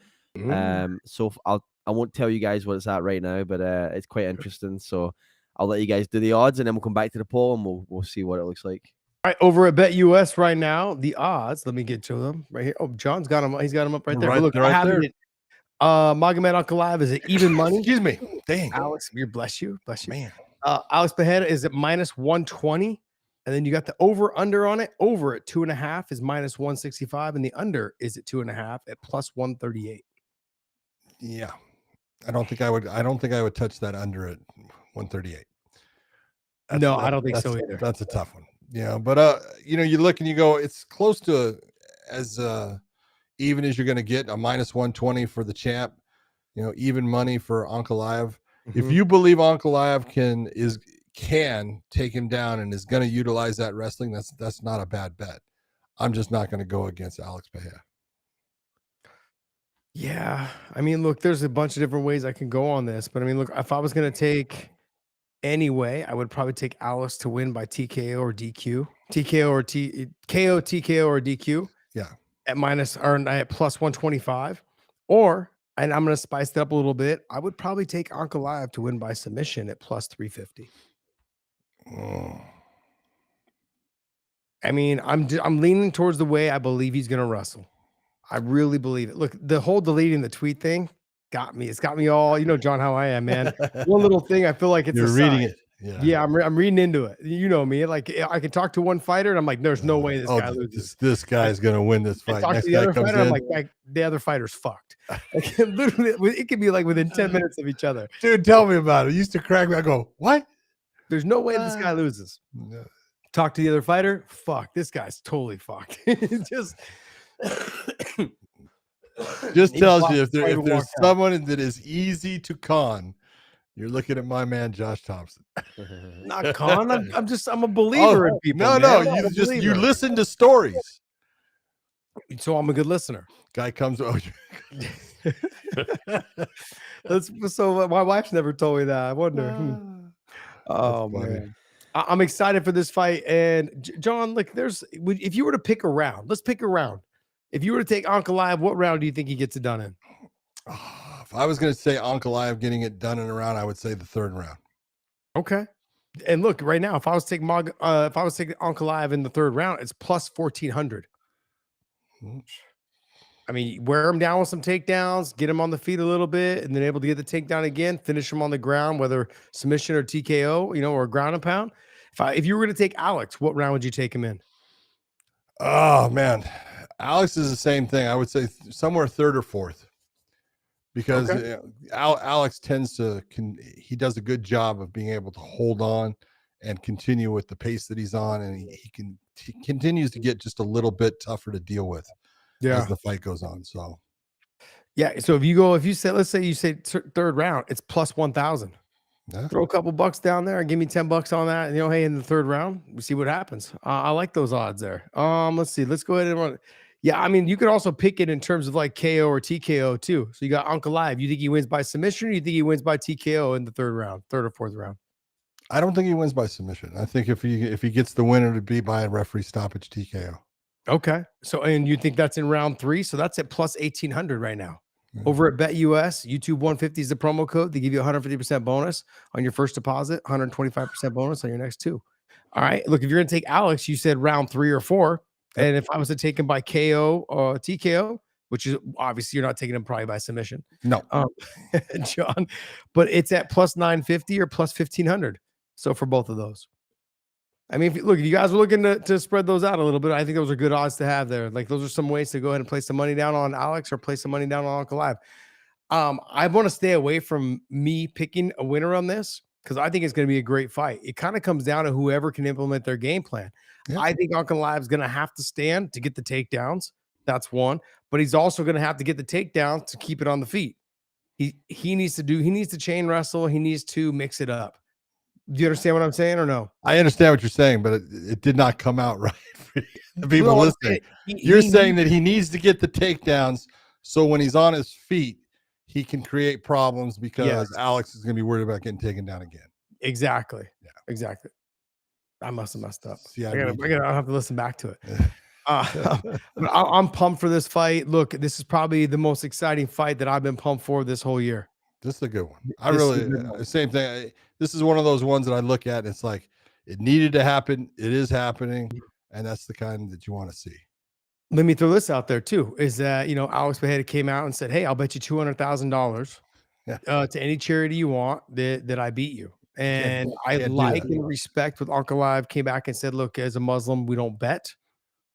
So I won't tell you guys what it's at right now, but it's quite interesting. So I'll let you guys do the odds, and then we'll come back to the poll and we'll see what it looks like. All right, over at Bet US right now, the odds. Let me get to them right here. Oh, John's got them. He's got them up right there. Right, look, right there. Magomed Ankalaev is at even money. Excuse me. Dang. Alex, bless you. Man. Alex Pereira is at -120. And then you got the over-under on it. Over at 2.5 is -165. And the under is at 2.5 at +138. Yeah. I don't think I would touch that under at 138. I don't think so either. That's a tough one. Yeah, but you know, you look and you go, it's close to as even as you're going to get, a -120 for the champ. You know, even money for Ankalaev. If you believe Ankalaev can take him down and is going to utilize that wrestling, that's not a bad bet. I'm just not going to go against Alex Pereira. Yeah, I mean, look, there's a bunch of different ways I can go on this, but I mean, look, if I was going to take anyway, I would probably take Alex to win by TKO or DQ, KO, TKO or DQ. Yeah, at +125, and I'm going to spice it up a little bit. I would probably take Ankalaev to win by submission at +350. I mean, I'm leaning towards the way I believe he's going to wrestle. I really believe it. Look, the whole deleting the tweet thing got me. It's got me all, you know, John, how I am, man. One little thing, I feel like it's you're reading it. Yeah, I'm reading into it. You know me. Like, I can talk to one fighter, and I'm like, there's no way this guy loses. This guy's going to win this fight. Talk to the other fighter, I'm like, the other fighter's fucked. Like, literally, it could be like within 10 minutes of each other. Dude, tell me about it. It used to crack me. I go, what? There's no way this guy loses. No. Talk to the other fighter. Fuck, this guy's totally fucked. just tells you if there's someone that is easy to con, you're looking at my man Josh Thompson. Not con. I'm a believer in people. No, you listen to stories. So I'm a good listener. Guy comes. So my wife's never told me that. I wonder. Oh man, I'm excited for this fight. And John, like, if you were to pick a round, let's pick a round. If you were to take Ankalaev, what round do you think he gets it done in? If I was going to say Ankalaev getting it done in a round, I would say the third round. Okay. And look, right now, if I was taking Ankalaev in the third round, it's +1,400. I mean, wear him down with some takedowns, get him on the feet a little bit, and then able to get the takedown again, finish him on the ground, whether submission or TKO, you know, or ground and pound. If you were going to take Alex, what round would you take him in? Oh man, Alex is the same thing. I would say somewhere third or fourth, because Alex tends to he does a good job of being able to hold on and continue with the pace that he's on, and he continues to get just a little bit tougher to deal with as the fight goes on. So so let's say you say third round, it's +1,000. Throw a couple bucks down there and give me $10 on that. And, you know, hey, in the third round, we see what happens. I like those odds there. Let's see. Let's go ahead and run it. Yeah, I mean, you could also pick it in terms of like KO or TKO too. So you got Ankalaev. You think he wins by submission, or you think he wins by TKO in the third or fourth round? I don't think he wins by submission. I think if he gets the winner, to be by a referee stoppage TKO. Okay. So, and you think that's in round 3? So that's at +1,800 right now. Over at Bet US, YouTube 150 is the promo code. They give you 150% bonus on your first deposit, 125% bonus on your next 2. All right. Look, if you're going to take Alex, you said round 3 or 4. And if I was to take him by KO or TKO, which is obviously you're not taking him probably by submission. No. John, but it's at +950 or +1,500. So for both of those. I mean, if you guys were looking to spread those out a little bit, I think those are good odds to have there. Like, those are some ways to go ahead and place some money down on Alex or place some money down on Ankalaev. I want to stay away from me picking a winner on this, because I think it's going to be a great fight. It kind of comes down to whoever can implement their game plan. Yeah. I think Ankalaev is going to have to stand to get the takedowns. That's one. But he's also going to have to get the takedowns to keep it on the feet. he needs to chain wrestle. He needs to mix it up. Do you understand what I'm saying or no? I understand what you're saying, but it did not come out right for the people No, listening. You're saying that he needs to get the takedowns so when he's on his feet, he can create problems because Alex is going to be worried about getting taken down again. Exactly. Yeah. Exactly. I must have messed up. Yeah, I'll have to listen back to it. I'm pumped for this fight. Look, this is probably the most exciting fight that I've been pumped for this whole year. This is a good one. I really, same thing. This is one of those ones that I look at and it's like, it needed to happen. It is happening. And that's the kind that you want to see. Let me throw this out there too, is that, Alex Pereira came out and said, hey, I'll bet you $200,000 to any charity you want that I beat you. And I like and respect what Ankalaev came back and said, look, as a Muslim, we don't bet.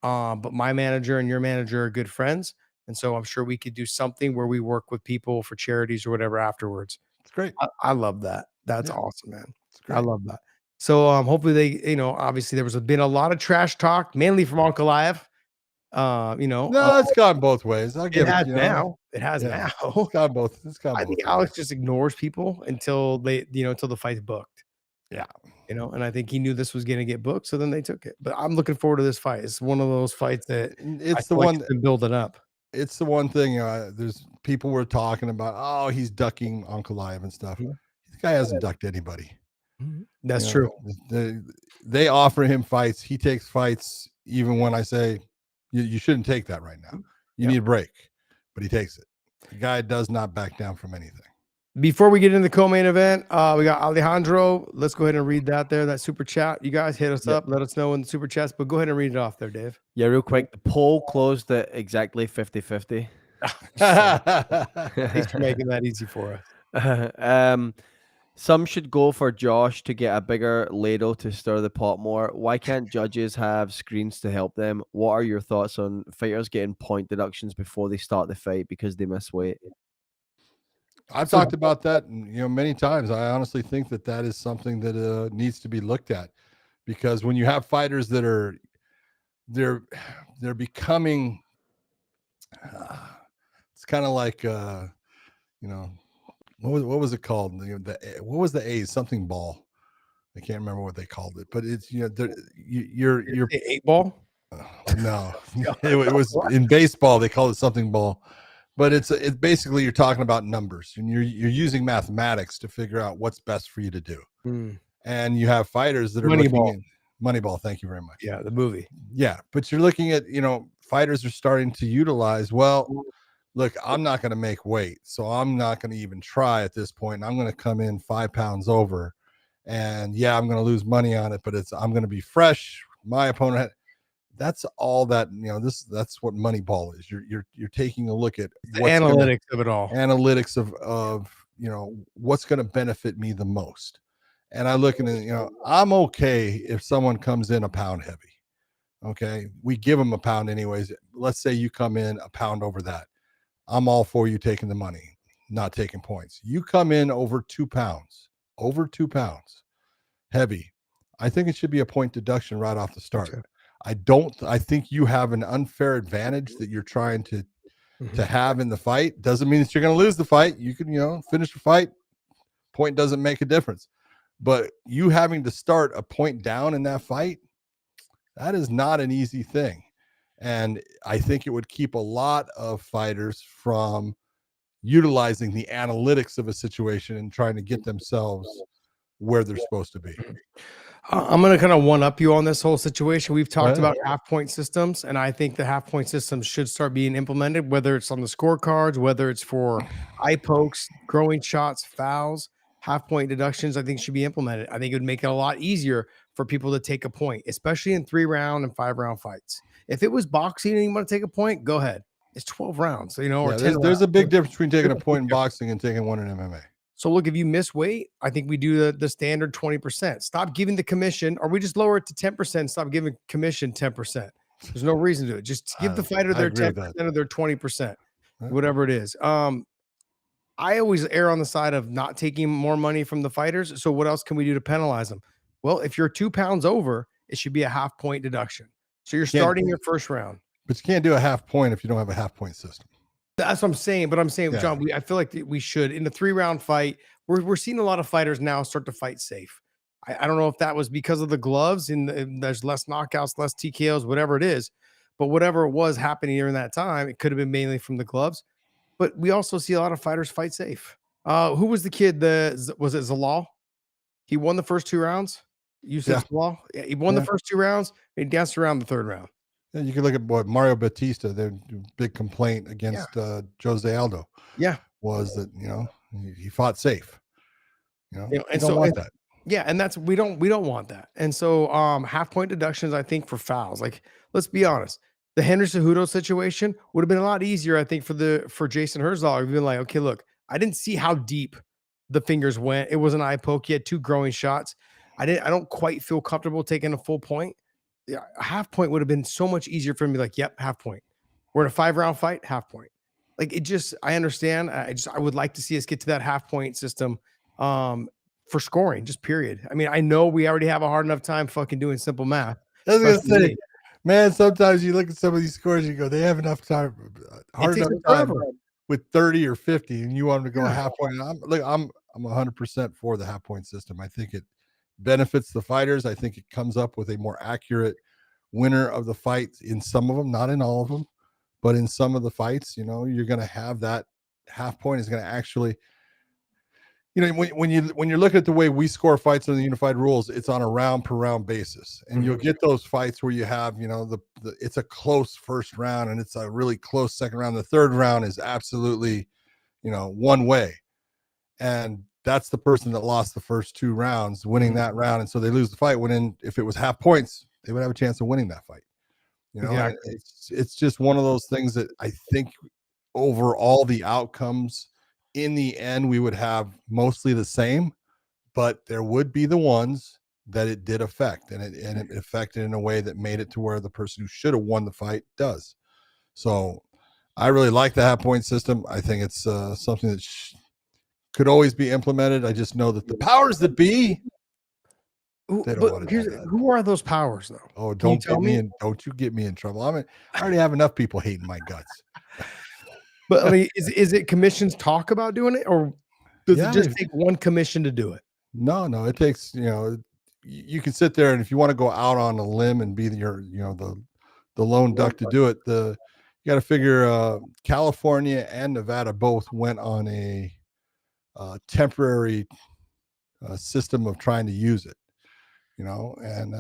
But my manager and your manager are good friends. And so I'm sure we could do something where we work with people for charities or whatever afterwards. It's great. I love that. That's awesome, man. I love that. So hopefully they, obviously there been a lot of trash talk, mainly from Ankalaev. No, it's gone both ways. I'll give it. It has now. It's gone both. I think Alex just ignores people until they, until the fight's booked. Yeah. And I think he knew this was going to get booked, so then they took it. But I'm looking forward to this fight. It's one of those fights that it's the one that's been building up. It's the one thing. There's people were talking about. Oh, he's ducking Ankalaev and stuff. This guy hasn't ducked anybody. That's true. They offer him fights. He takes fights, even when I say you shouldn't take that right now. You need a break, but he takes it. The guy does not back down from anything. Before we get into the co-main event, we got Alejandro. Let's go ahead and read that super chat. You guys hit us up. Let us know in the super chats, but go ahead and read it off there, Dave. Yeah, real quick. The poll closed at exactly 50-50. Thanks for making that easy for us. Some should go for Josh to get a bigger ladle to stir the pot more. Why can't judges have screens to help them? What are your thoughts on fighters getting point deductions before they start the fight because they miss weight? I've talked about that, many times. I honestly think that is something that needs to be looked at, because when you have fighters that are, they're becoming, it's kind of like, what was it called? What was the A's something ball? I can't remember what they called it, but it's you're 8-ball. No, it was in baseball. They call it something ball. But it's basically you're talking about numbers, and you're using mathematics to figure out what's best for you to do. And you have fighters that are Moneyball. Thank you very much. Yeah, the movie. Yeah, but you're looking at fighters are starting to utilize. Well, look, I'm not going to make weight, so I'm not going to even try at this point. I'm going to come in 5 pounds over, and I'm going to lose money on it, but I'm going to be fresh. My opponent. That's all that that's what Moneyball is. You're taking a look at the analytics of it all. Analytics of what's going to benefit me the most. And I look at it, I'm okay if someone comes in a pound heavy. Okay, we give them a pound anyways. Let's say you come in a pound over that. I'm all for you taking the money, not taking points. You come in over 2 pounds heavy. I think it should be a point deduction right off the start. Gotcha. I think you have an unfair advantage that you're trying to have in the fight. Doesn't mean that you're going to lose the fight. You can, finish the fight. Point doesn't make a difference. But you having to start a point down in that fight, that is not an easy thing. And I think it would keep a lot of fighters from utilizing the analytics of a situation and trying to get themselves where they're supposed to be. I'm going to kind of one-up you on this whole situation. We've talked about half-point systems, and I think the half-point systems should start being implemented, whether it's on the scorecards, whether it's for eye pokes, growing shots, fouls, half-point deductions, I think should be implemented. I think it would make it a lot easier for people to take a point, especially in 3-round and 5-round fights. If it was boxing and you want to take a point, go ahead. It's 12 rounds, or 10 there's a big difference between taking a point in boxing and taking one in MMA. So look, if you miss weight, I think we do the standard 20%. Stop giving the commission, or we just lower it to 10%. Stop giving commission 10%. There's no reason to it. Just give the fighter their 10% of their 20%, whatever it is. I always err on the side of not taking more money from the fighters. So what else can we do to penalize them? Well, if you're 2 pounds over, it should be a half-point deduction. So you're starting your first round. But you can't do a half point if you don't have a half-point system. That's what I'm saying. But I'm saying, Yeah. John, I feel like we should, in a 3-round fight, we're seeing a lot of fighters now start to fight safe. I don't know if that was because of the gloves and there's less knockouts, less TKOs, whatever it is. But whatever it was happening during that time, it could have been mainly from the gloves. But we also see a lot of fighters fight safe. Who was the kid? Was it Zalal? He won the first 2 rounds. You said Zalal? Yeah, he won the first 2 rounds. He danced around the 3rd round. Yeah, you can look at what Mario Batista, their big complaint against Jose Aldo. Yeah. Was that, he fought safe. And and don't want that. Yeah, and that's we don't want that. And so half point deductions, I think, for fouls. Like, let's be honest. The Henry Cejudo situation would have been a lot easier, I think, for Jason Herzog. We've been like, okay, look, I didn't see how deep the fingers went. It was an eye poke. He had 2 growing shots. I don't quite feel comfortable taking a full point. Yeah, a half point would have been so much easier for me to be like, yep, half point. We're in a 5-round fight, half point. Like, it just, I understand. I would like to see us get to that half point system for scoring, just period. I mean, I know we already have a hard enough time fucking doing simple math. I was gonna say, man, sometimes you look at some of these scores, you go, they have enough time, hard enough time with 30 or 50, and you want them to go a half point. I'm 100% for the half point system. I think it benefits the fighters. I think it comes up with a more accurate winner of the fight in some of them, not in all of them, but in some of the fights. You're going to have that half point is going to actually, when you're looking at the way we score fights on the unified rules, it's on a round per round basis, and you'll get those fights where you have it's a close first round and it's a really close second round. The third round is absolutely one way, and that's the person that lost the first 2 rounds winning that round, and so they lose the fight. If it was half points, they would have a chance of winning that fight. Exactly. It's just one of those things that I think over all the outcomes, in the end, we would have mostly the same, but there would be the ones that it did affect, and it affected in a way that made it to where the person who should have won the fight does. So I really like the half point system. I think it's something that could always be implemented. I just know that the powers that be, they don't want to do that. Who are those powers, though? Oh, don't you get me in trouble. I already have enough people hating my guts. But I mean, is it commissions talk about doing it, or does it just take one commission to do it? No, it takes, you can sit there, and if you want to go out on a limb and be the lone duck to do it, you got to figure California and Nevada both went on a temporary system of trying to use it, and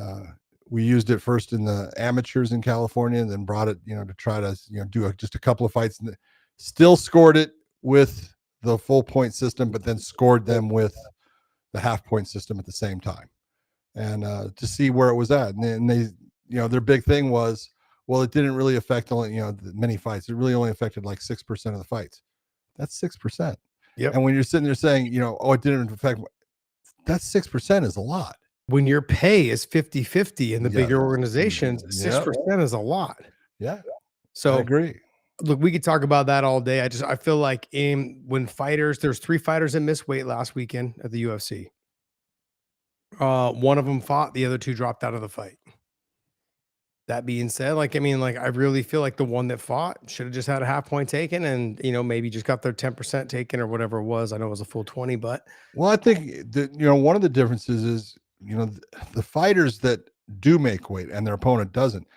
we used it first in the amateurs in California, and then brought it, to try to, do just a couple of fights, and still scored it with the full point system, but then scored them with the half point system at the same time, and to see where it was at. And they, their big thing was, well, it didn't really affect only, many fights. It really only affected like 6% of the fights. That's 6%. Yeah. And when you're sitting there saying, it didn't affect, that's 6% is a lot. When your pay is 50-50 in the bigger organizations, 6% is a lot. Yeah. So I agree. Look, we could talk about that all day. I feel like when fighters, there's 3 fighters that missed weight last weekend at the UFC. One of them fought, the other 2 dropped out of the fight. That being said, I really feel like the one that fought should have just had a half point taken, and maybe just got their 10% taken or whatever it was. I know it was a full 20, but I think that one of the differences is the fighters that do make weight and their opponent doesn't.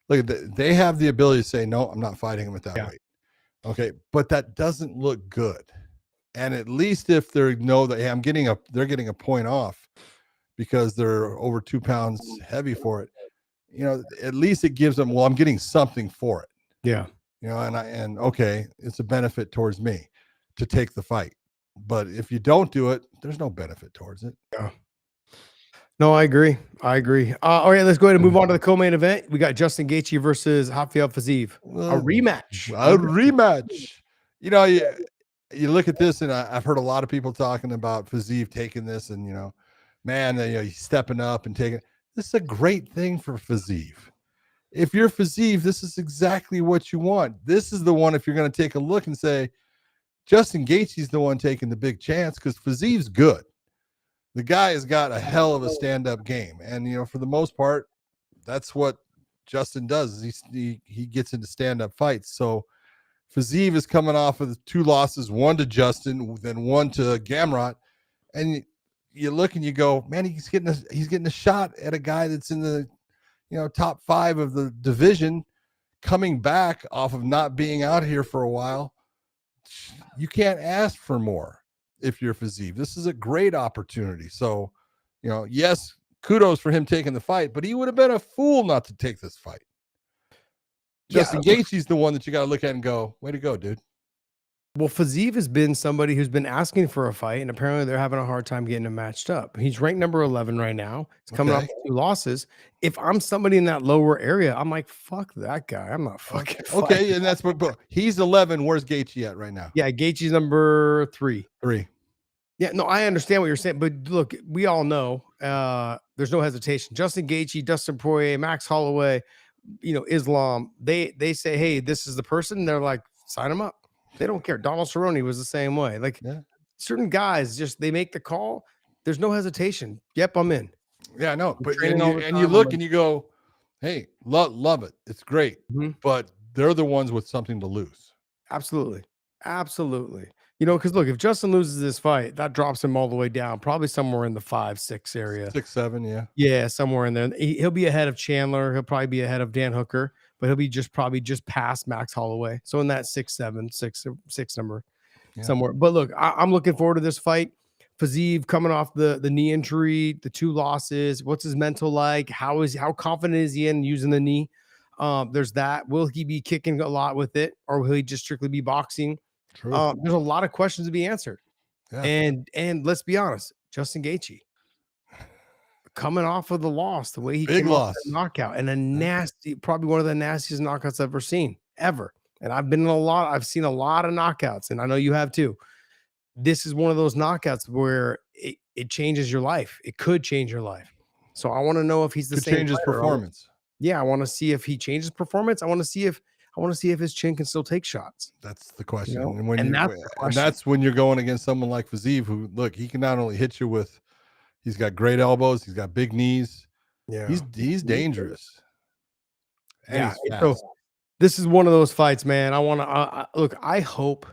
Look, they have the ability to say, no, I'm not fighting him at that weight. Okay. But that doesn't look good. And at least if they know that, hey, they're getting a point off because they're over 2 pounds heavy for it, at least it gives them, well, I'm getting something for it. Yeah. And okay, it's a benefit towards me to take the fight. But if you don't do it, there's no benefit towards it. Yeah. No, I agree. All right, let's go ahead and move on to the co-main event. We got Justin Gaethje versus Rafael Fiziev. A rematch. You look at this, and I've heard a lot of people talking about Fiziev taking this, and he's stepping up and taking. This is a great thing for Fiziev. If you're Fiziev, this is exactly what you want. This is the one. If you're going to take a look and say, Justin Gaethje's the one taking the big chance, because Fiziev's good. The guy has got a hell of a stand-up game. And, for the most part, that's what Justin does. He gets into stand-up fights. So Fiziev is coming off of the 2 losses, 1 to Justin, then 1 to Gamrot, and you look and you go, man, he's getting a shot at a guy that's in the top 5 of the division, coming back off of not being out here for a while. You can't ask for more if you're Fiziev. This is a great opportunity. So, yes, kudos for him taking the fight, but he would have been a fool not to take this fight. Justin Gaethje's the one that you got to look at and go, way to go, dude. Well, Fiziev has been somebody who's been asking for a fight, and apparently they're having a hard time getting him matched up. He's ranked number 11 right now. He's coming off 2 losses. If I'm somebody in that lower area, I'm like, fuck that guy. I'm not fucking okay, and that's what he's 11. Where's Gaethje at right now? Yeah, Gaethje's number 3. 3. Yeah, no, I understand what you're saying, but look, we all know there's no hesitation. Justin Gaethje, Dustin Poirier, Max Holloway, Islam, they say, hey, this is the person. They're like, sign him up. They don't care. Donald Cerrone was the same way. Like certain guys, just they make the call. There's no hesitation. Yep, I'm in. Yeah, I know. But you look and you go, hey, love it. It's great. But they're the ones with something to lose. Absolutely. Because look, if Justin loses this fight, that drops him all the way down, probably somewhere in the 5-6 area. 6-7, yeah. Yeah, somewhere in there. He'll be ahead of Chandler. He'll probably be ahead of Dan Hooker, but he'll be probably just past Max Holloway. So in that 6-7, 6 number somewhere. But look, I'm looking forward to this fight. Fiziev coming off the knee injury, the 2 losses. What's his mental like? How confident is he in using the knee? There's that. Will he be kicking a lot with it, or will he just strictly be boxing? True. There's a lot of questions to be answered. Yeah. And let's be honest, Justin Gaethje coming off of the loss, the way he big came loss, off that knockout, and a nasty, probably one of the nastiest knockouts I've ever seen ever. And I've seen a lot of knockouts, and I know you have too. This is one of those knockouts where it changes your life. It could change your life. So I want to know if he's the same. Change his performance. Yeah, I want to see if he changes performance. I want to see if his chin can still take shots. That's the question. And that's when you're going against someone like Fiziev, who, look, he can not only hit you with, he's got great elbows, he's got big knees. Yeah, he's dangerous. Yeah. So this is one of those fights, man. I want to look. I hope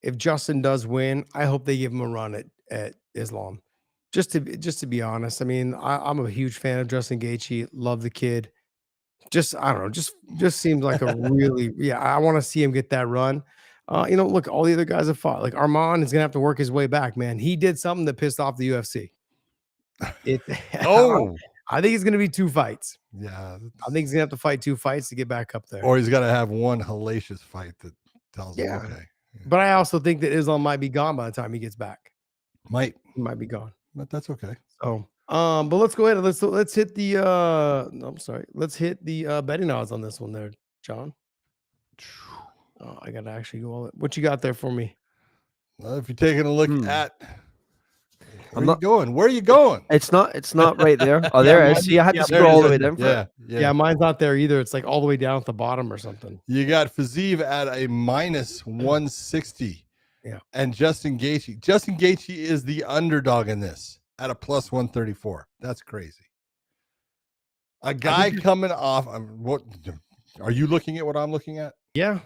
if Justin does win, I hope they give him a run at Islam. Just to be honest, I mean, I'm a huge fan of Justin Gaethje. Love the kid. I don't know, just seems like a really, I want to see him get that run. Look, all the other guys have fought. Like Arman is gonna have to work his way back, man. He did something that pissed off the UFC. I think it's gonna be 2 fights. Yeah, I think he's gonna have to fight 2 fights to get back up there. Or he's got to have one hellacious fight that tells him, okay. Yeah. But I also think that Islam might be gone by the time he gets back. He might be gone. But that's okay. So but let's go ahead and let's hit the let's hit the betting odds on this one there, John. Oh, I gotta actually go all it. What you got there for me? Well, if you're taking a look at where are you going? It's not right there. Oh, there it is. See, I had to scroll all the way down. Yeah, mine's not there either. It's like all the way down at the bottom or something. You got Fiziev at a -160. Yeah. And Justin Gaethje is the underdog in this at a +134. That's crazy. A guy coming off. What are you looking at? What I'm looking at? Yeah.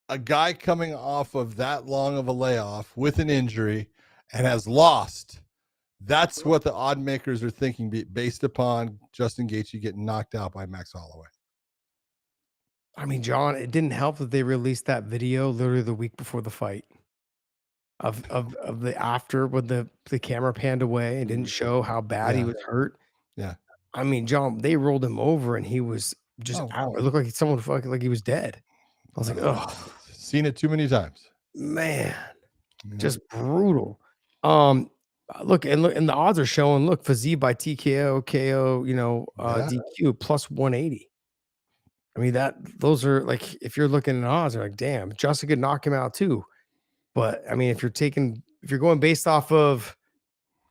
A guy coming off of that long of a layoff with an injury and has lost. That's what the odd makers are thinking based upon Justin Gaethje getting knocked out by Max Holloway. I mean, John, it didn't help that they released that video literally the week before the fight of the after when the camera panned away and didn't show how bad he was hurt. Yeah. I mean, John, they rolled him over and he was just out. It looked like someone fucking like he was dead. I was like, oh, seen it too many times, man. Just brutal. Look, and the odds are showing. Look, Fiziev by TKO, KO, DQ +180. I mean, those are like, if you're looking at odds, you're like, damn, Justin could knock him out too. But I mean, if you're going based off of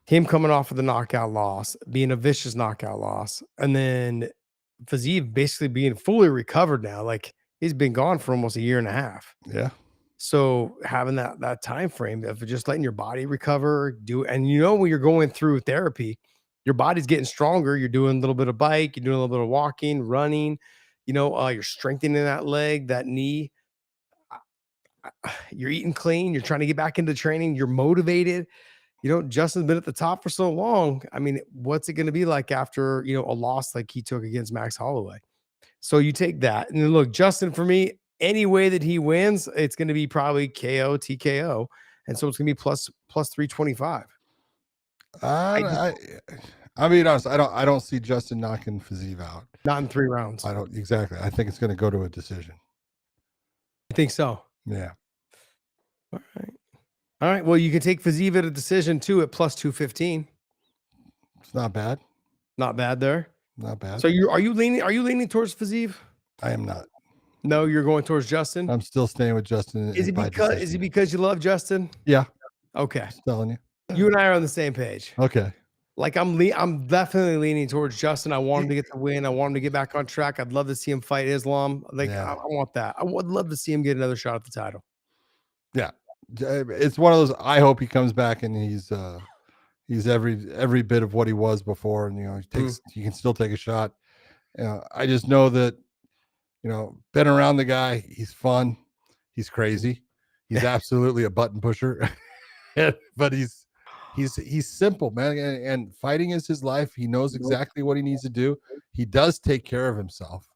him coming off of the knockout loss, being a vicious knockout loss, and then Fiziev basically being fully recovered now, like he's been gone for almost a year and a half. Yeah. So having that time frame of just letting your body recover, when you're going through therapy, your body's getting stronger. You're doing a little bit of bike, you're doing a little bit of walking, running, you're strengthening that leg, that knee. you're eating clean. You're trying to get back into training. You're motivated. Justin's been at the top for so long. I mean, what's it going to be like after, a loss like he took against Max Holloway? So you take that. And then look, Justin, for me, any way that he wins, it's going to be probably KO, TKO. And so it's going to be plus 325. I mean, honest, I don't see Justin knocking Fiziev out. Not in 3 rounds. I don't exactly. I think it's going to go to a decision. I think so. Yeah. All right. Well, you can take Fiziev at a decision too at plus 215. It's not bad. Not bad there. Not bad. So are you leaning towards Fiziev? I am not. No, you're going towards Justin. I'm still staying with Justin. Is it because you love Justin? Yeah. Okay. Just telling you. You and I are on the same page. Okay. Like I'm definitely leaning towards Justin. I want him to get the win. I want him to get back on track. I'd love to see him fight Islam. Like I want that. I would love to see him get another shot at the title. Yeah. It's one of those. I hope he comes back and he's every bit of what he was before, and he can still take a shot. I just know that been around the guy. He's fun. He's crazy. He's absolutely a button pusher, but he's simple, man. And fighting is his life. He knows exactly what he needs to do. He does take care of himself.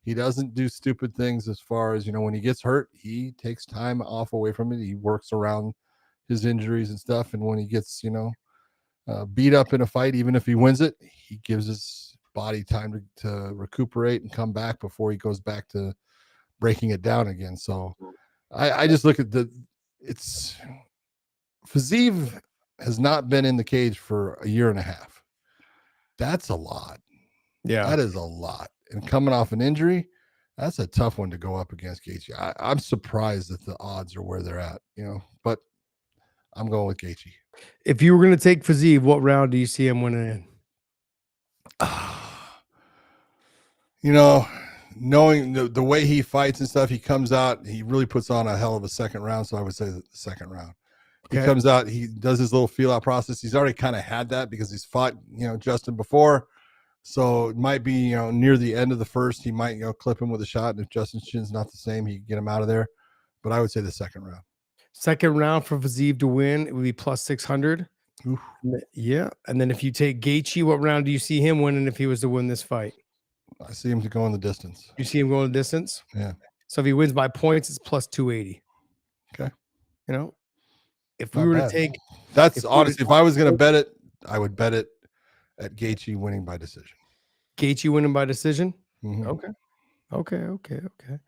He doesn't do stupid things as far as, when he gets hurt, he takes time off away from it. He works around his injuries and stuff. And when he gets, beat up in a fight, even if he wins it, he gives his body time to recuperate and come back before he goes back to breaking it down again. So I just look at Fiziev has not been in the cage for a year and a half. That's a lot. Yeah. That is a lot. And coming off an injury, that's a tough one to go up against Gaethje. I'm surprised that the odds are where they're at, but I'm going with Gaethje. If you were going to take Fiziev, what round do you see him winning in? Knowing the way he fights and stuff, he comes out, he really puts on a hell of a second round. So I would say the second round. He comes out, he does his little feel out process. He's already kind of had that because he's fought, Justin before. So it might be, near the end of the first, he might, clip him with a shot. And if Justin's chin's not the same, he can get him out of there. But I would say the second round. Second round for Fiziev to win, it would be plus 600. Oof. Yeah. And then if you take Gaethje, what round do you see him winning if he was to win this fight? I see him to go in the distance. You see him going the distance? Yeah. So if he wins by points, it's plus 280. Okay. If we were to take... That's honestly, if I was going to bet it, I would bet it at Gaethje winning by decision. Gaethje winning by decision? Mm-hmm. Okay.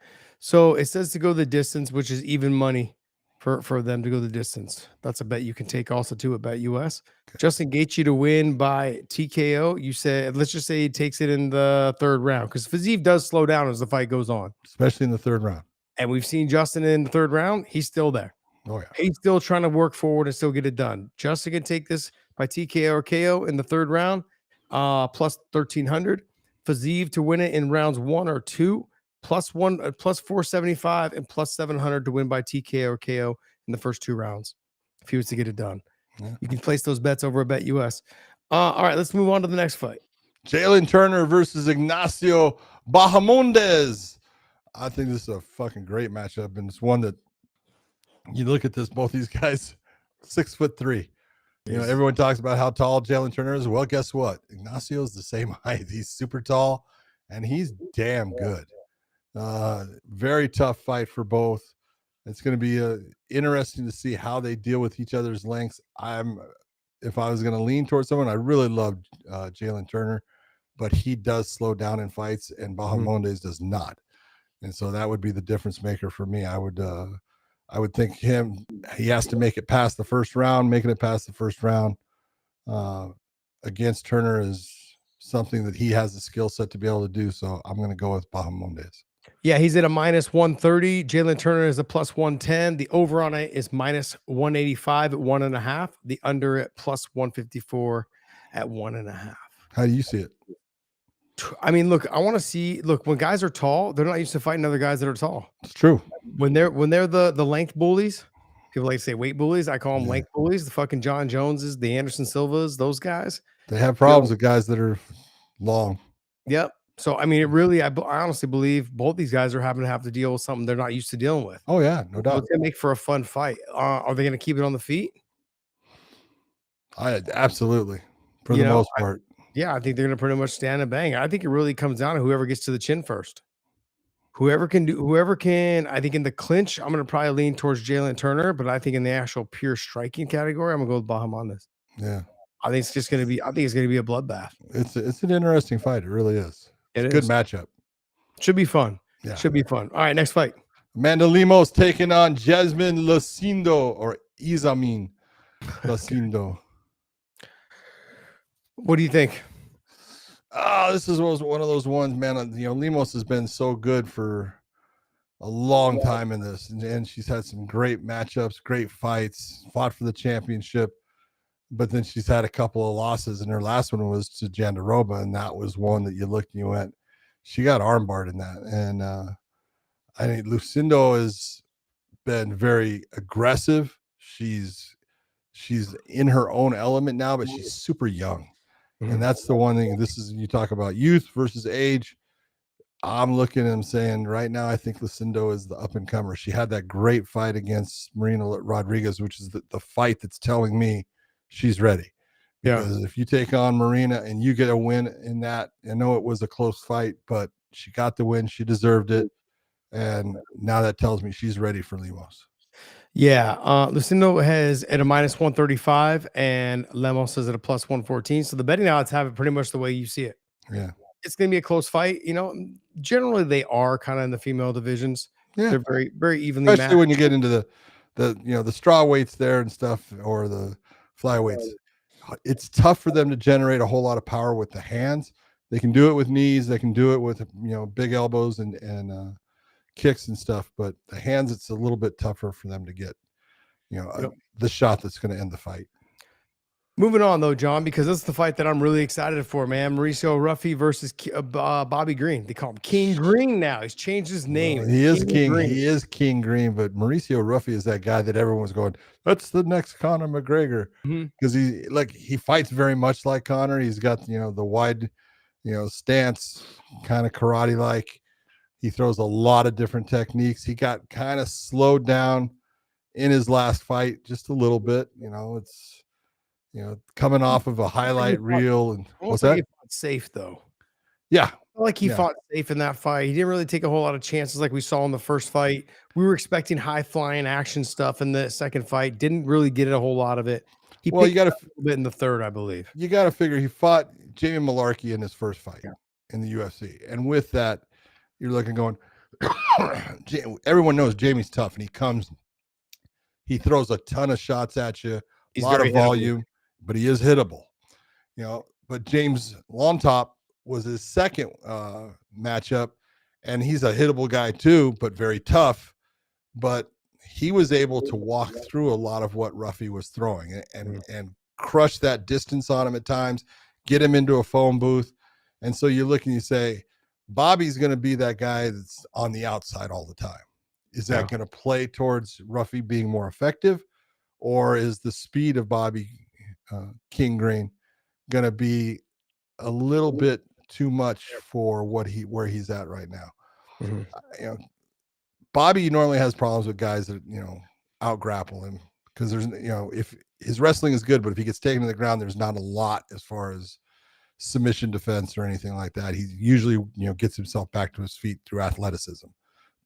So it says to go the distance, which is even money for them to go the distance. That's a bet you can take also too at Bet US. Okay. Justin Gaethje to win by TKO. You said, let's just say he takes it in the third round because Fiziev does slow down as the fight goes on, especially in the third round. And we've seen Justin in the third round. He's still there. Oh yeah, he's still trying to work forward and still get it done. Justin can take this by TKO or KO in the third round, plus 1,300. Fiziev to win it in rounds 1 or 2, plus 475 and plus 700 to win by TKO or KO in the first 2 rounds. If he was to get it done, you can place those bets over at Bet US. All right, let's move on to the next fight. Jalen Turner versus Ignacio Bahamondes. I think this is a fucking great matchup, and it's one that you look at this. Both these guys, 6'3". Everyone talks about how tall Jalen Turner is. Well, guess what? Ignacio's the same height. He's super tall, and he's damn good. Very tough fight for both. It's going to be interesting to see how they deal with each other's lengths. If I was going to lean towards someone, I really love Jalen Turner, but he does slow down in fights, and Bahamondes does not. And so that would be the difference maker for me. I would think he has to make it past the first round. Making it past the first round against Turner is something that he has the skill set to be able to do. So I'm going to go with Bahamondes. Yeah, he's at a minus 130. Jalen Turner is a plus 110. The over on it is minus 185 at 1.5. The under at plus 154 at 1.5. How do you see it? I mean, look, I want to see. Look, when guys are tall, they're not used to fighting other guys that are tall. It's true. When they're the length bullies, people like to say weight bullies. I call them length bullies. The fucking John Joneses, the Anderson Silvas, those guys. They have problems with guys that are long. Yep. So, I mean, it really, I honestly believe both these guys are having to have to deal with something they're not used to dealing with. Oh yeah, no So doubt. it's gonna make for a fun fight. Are they gonna keep it on the feet? I absolutely, for You the know, most part. Yeah, I think they're gonna pretty much stand and bang. I think it really comes down to whoever gets to the chin first. Whoever can. I think in the clinch, I'm gonna probably lean towards Jalen Turner, but I think in the actual pure striking category, I'm gonna go with Bahamondes. Yeah, I think it's gonna be a bloodbath. it's an interesting fight. It really is. It's It a good is. matchup. Should be fun. Yeah. Should be fun. All right, next fight. Amanda Lemos taking on Jasmine Lucindo or Izamin Lucindo. What do you think? This was one of those ones, man. Lemos has been so good for a long time in this, and she's had some great matchups, great fights, fought for the championship, but then she's had a couple of losses, and her last one was to Jandaroba, and that was one that you looked and you went, she got armbarred in that. And I think Lucindo has been very aggressive. She's in her own element now, but she's super young. And that's the one thing. This is, you talk about youth versus age. I'm looking at him saying right now, I think Lucindo is the up and comer. She had that great fight against Marina Rodriguez, which is the fight that's telling me she's ready. Because if you take on Marina and you get a win in that, I know it was a close fight, but she got the win. She deserved it. And now that tells me she's ready for Lemos. Yeah, Lucindo has at a -135 and Lemos is at a +114. So the betting odds have it pretty much the way you see it. Yeah. It's going to be a close fight. Generally they are kind of in the female divisions. Yeah. They're very, very evenly Especially matched. when you get into the straw weights there and stuff, or the flyweights. It's tough for them to generate a whole lot of power with the hands. They can do it with knees. They can do it with, big elbows and kicks and stuff, but the hands, it's a little bit tougher for them to get, the shot that's going to end the fight. Moving on though, John, because this is the fight that I'm really excited for, man. Mauricio Ruffy versus Bobby Green. They call him King Green now. He's changed his name. Well, he is King. He is King Green, but Mauricio Ruffy is that guy that everyone's going, that's the next Conor McGregor, because he fights very much like Conor. He's got the wide, stance, kind of karate like. He throws a lot of different techniques. He got kind of slowed down in his last fight just a little bit. It's coming off of a highlight reel. And what's that? He fought safe though. Yeah. He fought safe in that fight. He didn't really take a whole lot of chances like we saw in the first fight. We were expecting high flying action stuff in the second fight. Didn't really get a whole lot of it. You got a bit in the third, I believe. You got to figure he fought Jamie Malarkey in his first fight in the UFC. And with that, you're looking going, everyone knows Jamie's tough, and he throws a ton of shots at you, a lot of volume, but he is hittable. But James Longtop was his second matchup, and he's a hittable guy too, but very tough. But he was able to walk through a lot of what Ruffy was throwing and crush that distance on him at times, get him into a phone booth. And so you look and you say, Bobby's going to be that guy that's on the outside all the time. Is that going to play towards Ruffy being more effective, or is the speed of Bobby King Green going to be a little bit too much for where he's at right now? Bobby normally has problems with guys that out grapple him, because there's if his wrestling is good, but if he gets taken to the ground, there's not a lot as far as submission defense or anything like that. He usually gets himself back to his feet through athleticism,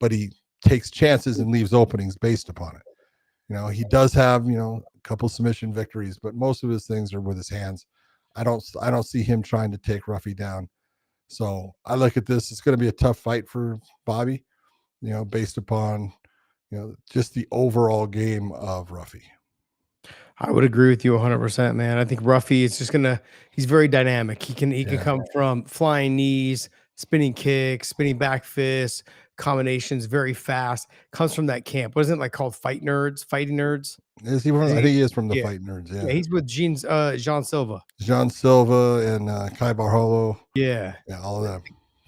but he takes chances and leaves openings based upon it. He does have a couple submission victories, but most of his things are with his hands. I don't see him trying to take Ruffy down. So I look at this, it's going to be a tough fight for Bobby, based upon just the overall game of Ruffy. I would agree with you 100%, man. I think Ruffy is he's very dynamic. He can come from flying knees, spinning kicks, spinning back fists, combinations, very fast. Comes from that camp. Wasn't it called Fighting Nerds? Is he from? I think he is from the Fight Nerds. Yeah, he's with Jean Silva. Jean Silva and Kai Barholo. Yeah, all of them.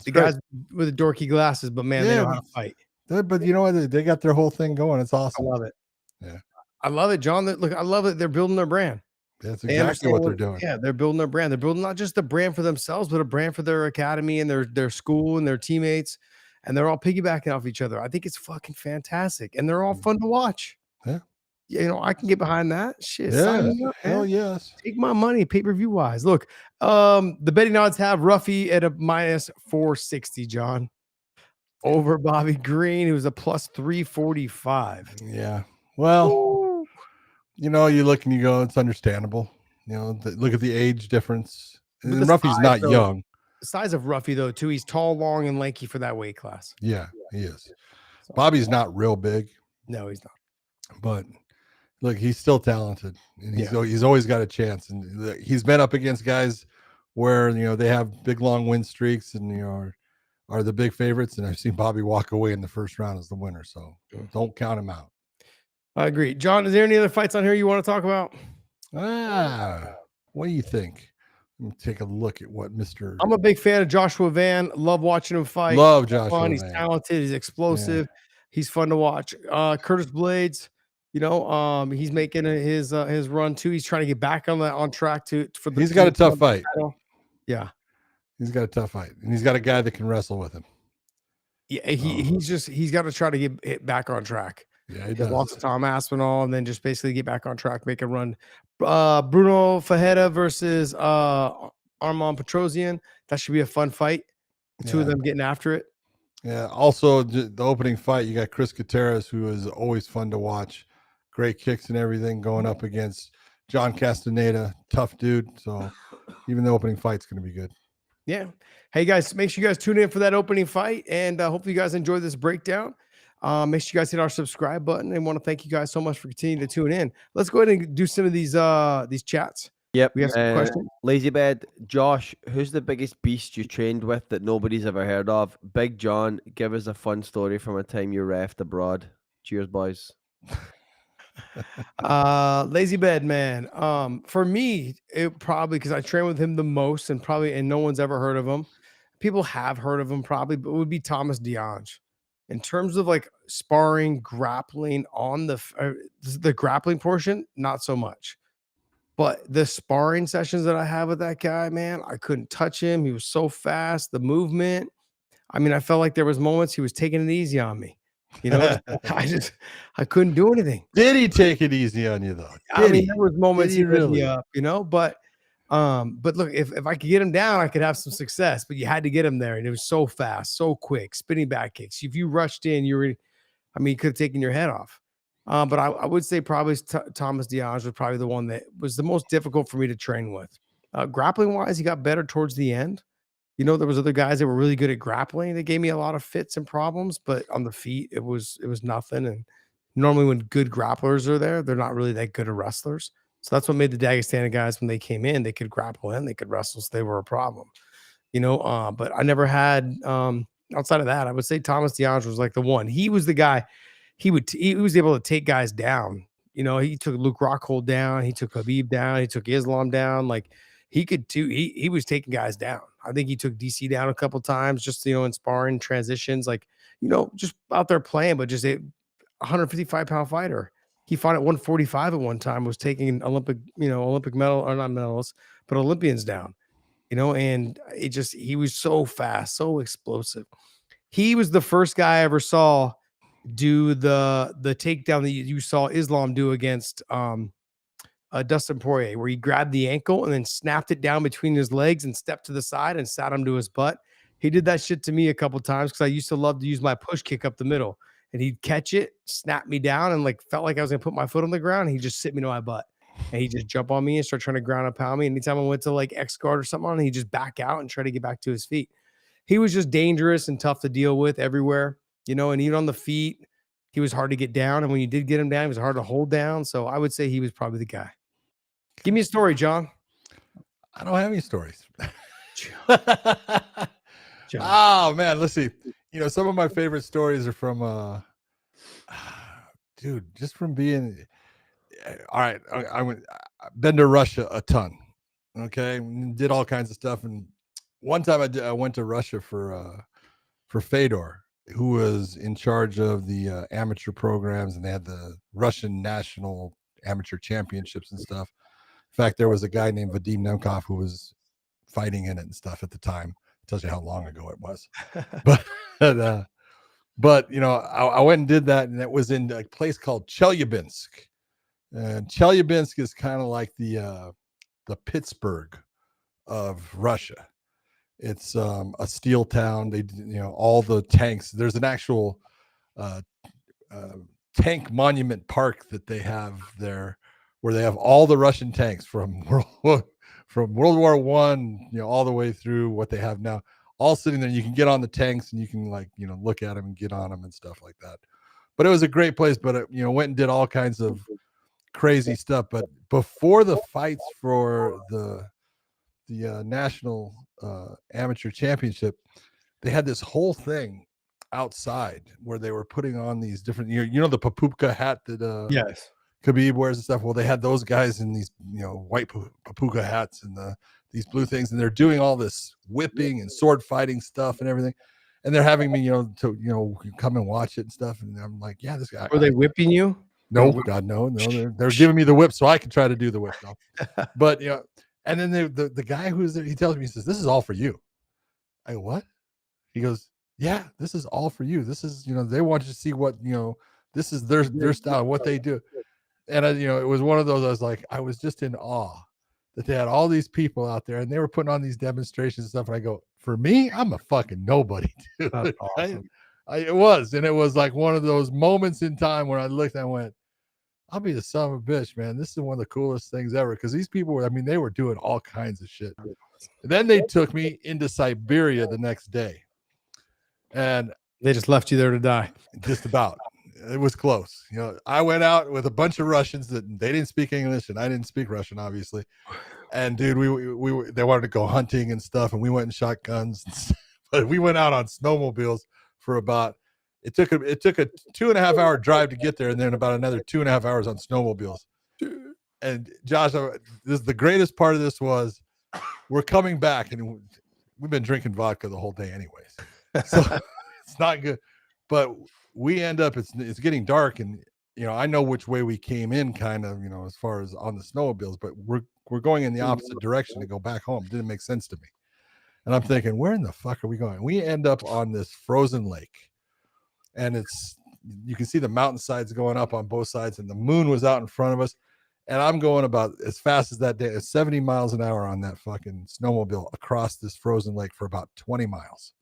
The guys with the dorky glasses, but man, they know how to fight. But you know what? They got their whole thing going. It's awesome. I love it. Yeah. I love it, John. Look, I love it. They're building their brand. That's They exactly understand what they're doing. Yeah, they're building their brand. They're building not just a brand for themselves, but a brand for their academy and their school and their teammates, and they're all piggybacking off each other. I think it's fucking fantastic, and they're all fun to watch. Yeah. You know, I can get behind that. Shit, sign Yeah. me up, Hell man. yes. Take my money pay-per-view wise. Look, the betting odds have Ruffy at a minus 460, John. Over Bobby Green, who was a plus 345. Yeah. Well, Woo. you know, you look and you go, it's understandable. You know, look at the age difference. But And the Ruffy's size, not though, young. the size of Ruffy, though, too. He's tall, long, and lanky for that weight class. Yeah, he is. So, Bobby's not real big, no, he's not. but look, he's still talented, and he's always got a chance. And he's been up against guys where, you know, they have big long win streaks and, you know, are the big favorites. And I've seen Bobby walk away in the first round as the winner. So don't count him out. I agree. John, is there any other fights on here you want to talk about? What do you think? Let me take a look at what Mr. I'm a big fan of Joshua Van. Love watching him fight. Love Joshua He's Van. talented. He's explosive. He's fun to watch. Curtis Blades, you know, he's making his run too. He's trying to get back on track for the. He's got a tough fight. Yeah, he's got a tough fight, and he's got a guy that can wrestle with him. Yeah, he's got to try to get back on track. Yeah, he does. Lost to Tom Aspinall, and then just basically get back on track, make a run. Bruno Fajeda versus Armand Petrosian. That should be a fun fight. The two of them getting after it. Yeah. Also, the opening fight, you got Chris Gutierrez, who is always fun to watch. Great kicks and everything, going up against John Castaneda, tough dude. So even the opening fight's going to be good. Yeah. Hey guys, make sure you guys tune in for that opening fight, and hopefully you guys enjoy this breakdown. Make sure you guys hit our subscribe button, and want to thank you guys so much for continuing to tune in. Let's go ahead and do some of these chats. Yep. We have some questions. Lazybed, Josh, who's the biggest beast you trained with that nobody's ever heard of? Big John, give us a fun story from a time you reffed abroad. Cheers, boys. Lazy Bed Man. For me, it probably, because I train with him the most, and no one's ever heard of him. People have heard of him probably, but it would be Thomas DeAnge. In terms of like sparring, grappling on the grappling portion, not so much. But the sparring sessions that I have with that guy, man, I couldn't touch him. He was so fast. The movement. I mean, I felt like there was moments he was taking it easy on me. You know, I couldn't do anything. Did he take it easy on you though? There was moments he really up, you know, but look, if I could get him down, I could have some success, but you had to get him there, and it was so fast, so quick, spinning back kicks. If you rushed in, you could have taken your head off. But I would say probably Thomas DeAnge was probably the one that was the most difficult for me to train with. Grappling wise, he got better towards the end. You know, there was other guys that were really good at grappling. They gave me a lot of fits and problems, but on the feet, it was nothing. And normally when good grapplers are there, they're not really that good at wrestlers. So that's what made the Dagestani guys, when they came in, they could grapple and they could wrestle. So they were a problem, you know, but I never had, outside of that, I would say Thomas DeAnge was like the one. He was the guy. He was able to take guys down. You know, he took Luke Rockhold down. He took Khabib down. He took Islam down. Like, he could too. He was taking guys down. I think he took DC down a couple times, just, you know, in sparring transitions, like, you know, just out there playing, but just a 155-pound fighter. He fought at 145 at one time, was taking Olympic medal, or not medals, but Olympians down, you know, and he was so fast, so explosive. He was the first guy I ever saw do the takedown that you saw Islam do against Dustin Poirier, where he grabbed the ankle and then snapped it down between his legs and stepped to the side and sat him to his butt. He did that shit to me a couple times because I used to love to use my push kick up the middle, and he'd catch it, snap me down, and like felt like I was gonna put my foot on the ground. And he'd just sit me to my butt, and he'd just jump on me and start trying to ground and pound me. Anytime I went to like X guard or something on, he'd just back out and try to get back to his feet. He was just dangerous and tough to deal with everywhere, you know, and even on the feet, he was hard to get down. And when you did get him down, he was hard to hold down. So I would say he was probably the guy. Give me a story, John. I don't have any stories. Oh man, let's see. You know, some of my favorite stories are from dude, just from being all right. I've been to Russia a ton. Okay, did all kinds of stuff, and one time I went to Russia for Fedor, who was in charge of the amateur programs, and they had the Russian national amateur championships and stuff. fact, there was a guy named Vadim Nemkov who was fighting in it and stuff at the time. It tells you how long ago it was. But you know, I went and did that, and it was in a place called Chelyabinsk. And Chelyabinsk is kind of like the Pittsburgh of Russia. It's a steel town. They, you know, all the tanks. There's an actual tank monument park that they have there, where they have all the Russian tanks from World War One, you know, all the way through what they have now, all sitting there. You can get on the tanks and you can, like, you know, look at them and get on them and stuff like that. But it was a great place. But it, you know, went and did all kinds of crazy stuff. But before the fights for the national amateur championship, they had this whole thing outside where they were putting on these different, you know, the papupka hat that Yes, Khabib wears and stuff. Well, they had those guys in these, you know, white papupka hats and these blue things, and they're doing all this whipping and sword fighting stuff and everything. And they're having me, you know, to, you know, come and watch it and stuff. And I'm like, yeah, this guy. were they whipping you? No, God, no. They're giving me the whip so I can try to do the whip. No. But, you know, and then the guy who's there, he tells me, he says, "This is all for you." I go, "What?" He goes, "Yeah, this is all for you. This is, you know, they want you to see what, you know, this is their style, what they do." And you know, it was one of those, I was just in awe that they had all these people out there and they were putting on these demonstrations and stuff. And I go, for me, I'm a fucking nobody, dude. That's awesome. It was like one of those moments in time where I looked and I went, I'll be the son of a bitch, man. This is one of the coolest things ever. Because these people were, I mean, they were doing all kinds of shit. And then they took me into Siberia the next day. And They just left you there to die. just about. It was close. You know, I went out with a bunch of Russians that they didn't speak English and I didn't speak Russian, obviously. And dude, they wanted to go hunting and stuff, and we went and shot guns. But we went out on snowmobiles for about, it took a 2.5 hour drive to get there, and then about another 2.5 hours on snowmobiles. And Josh, this is the greatest part of this was, we're coming back and we've been drinking vodka the whole day anyways, so it's not good. But we end up, it's getting dark, and you know, I know which way we came in, kind of, you know, as far as on the snowmobiles, but we're going in the opposite direction to go back home. It didn't make sense to me. And I'm thinking, where in the fuck are we going? We end up on this frozen lake. And you can see the mountainsides going up on both sides, and the moon was out in front of us. And I'm going about as fast as that day, 70 miles an hour on that fucking snowmobile across this frozen lake for about 20 miles.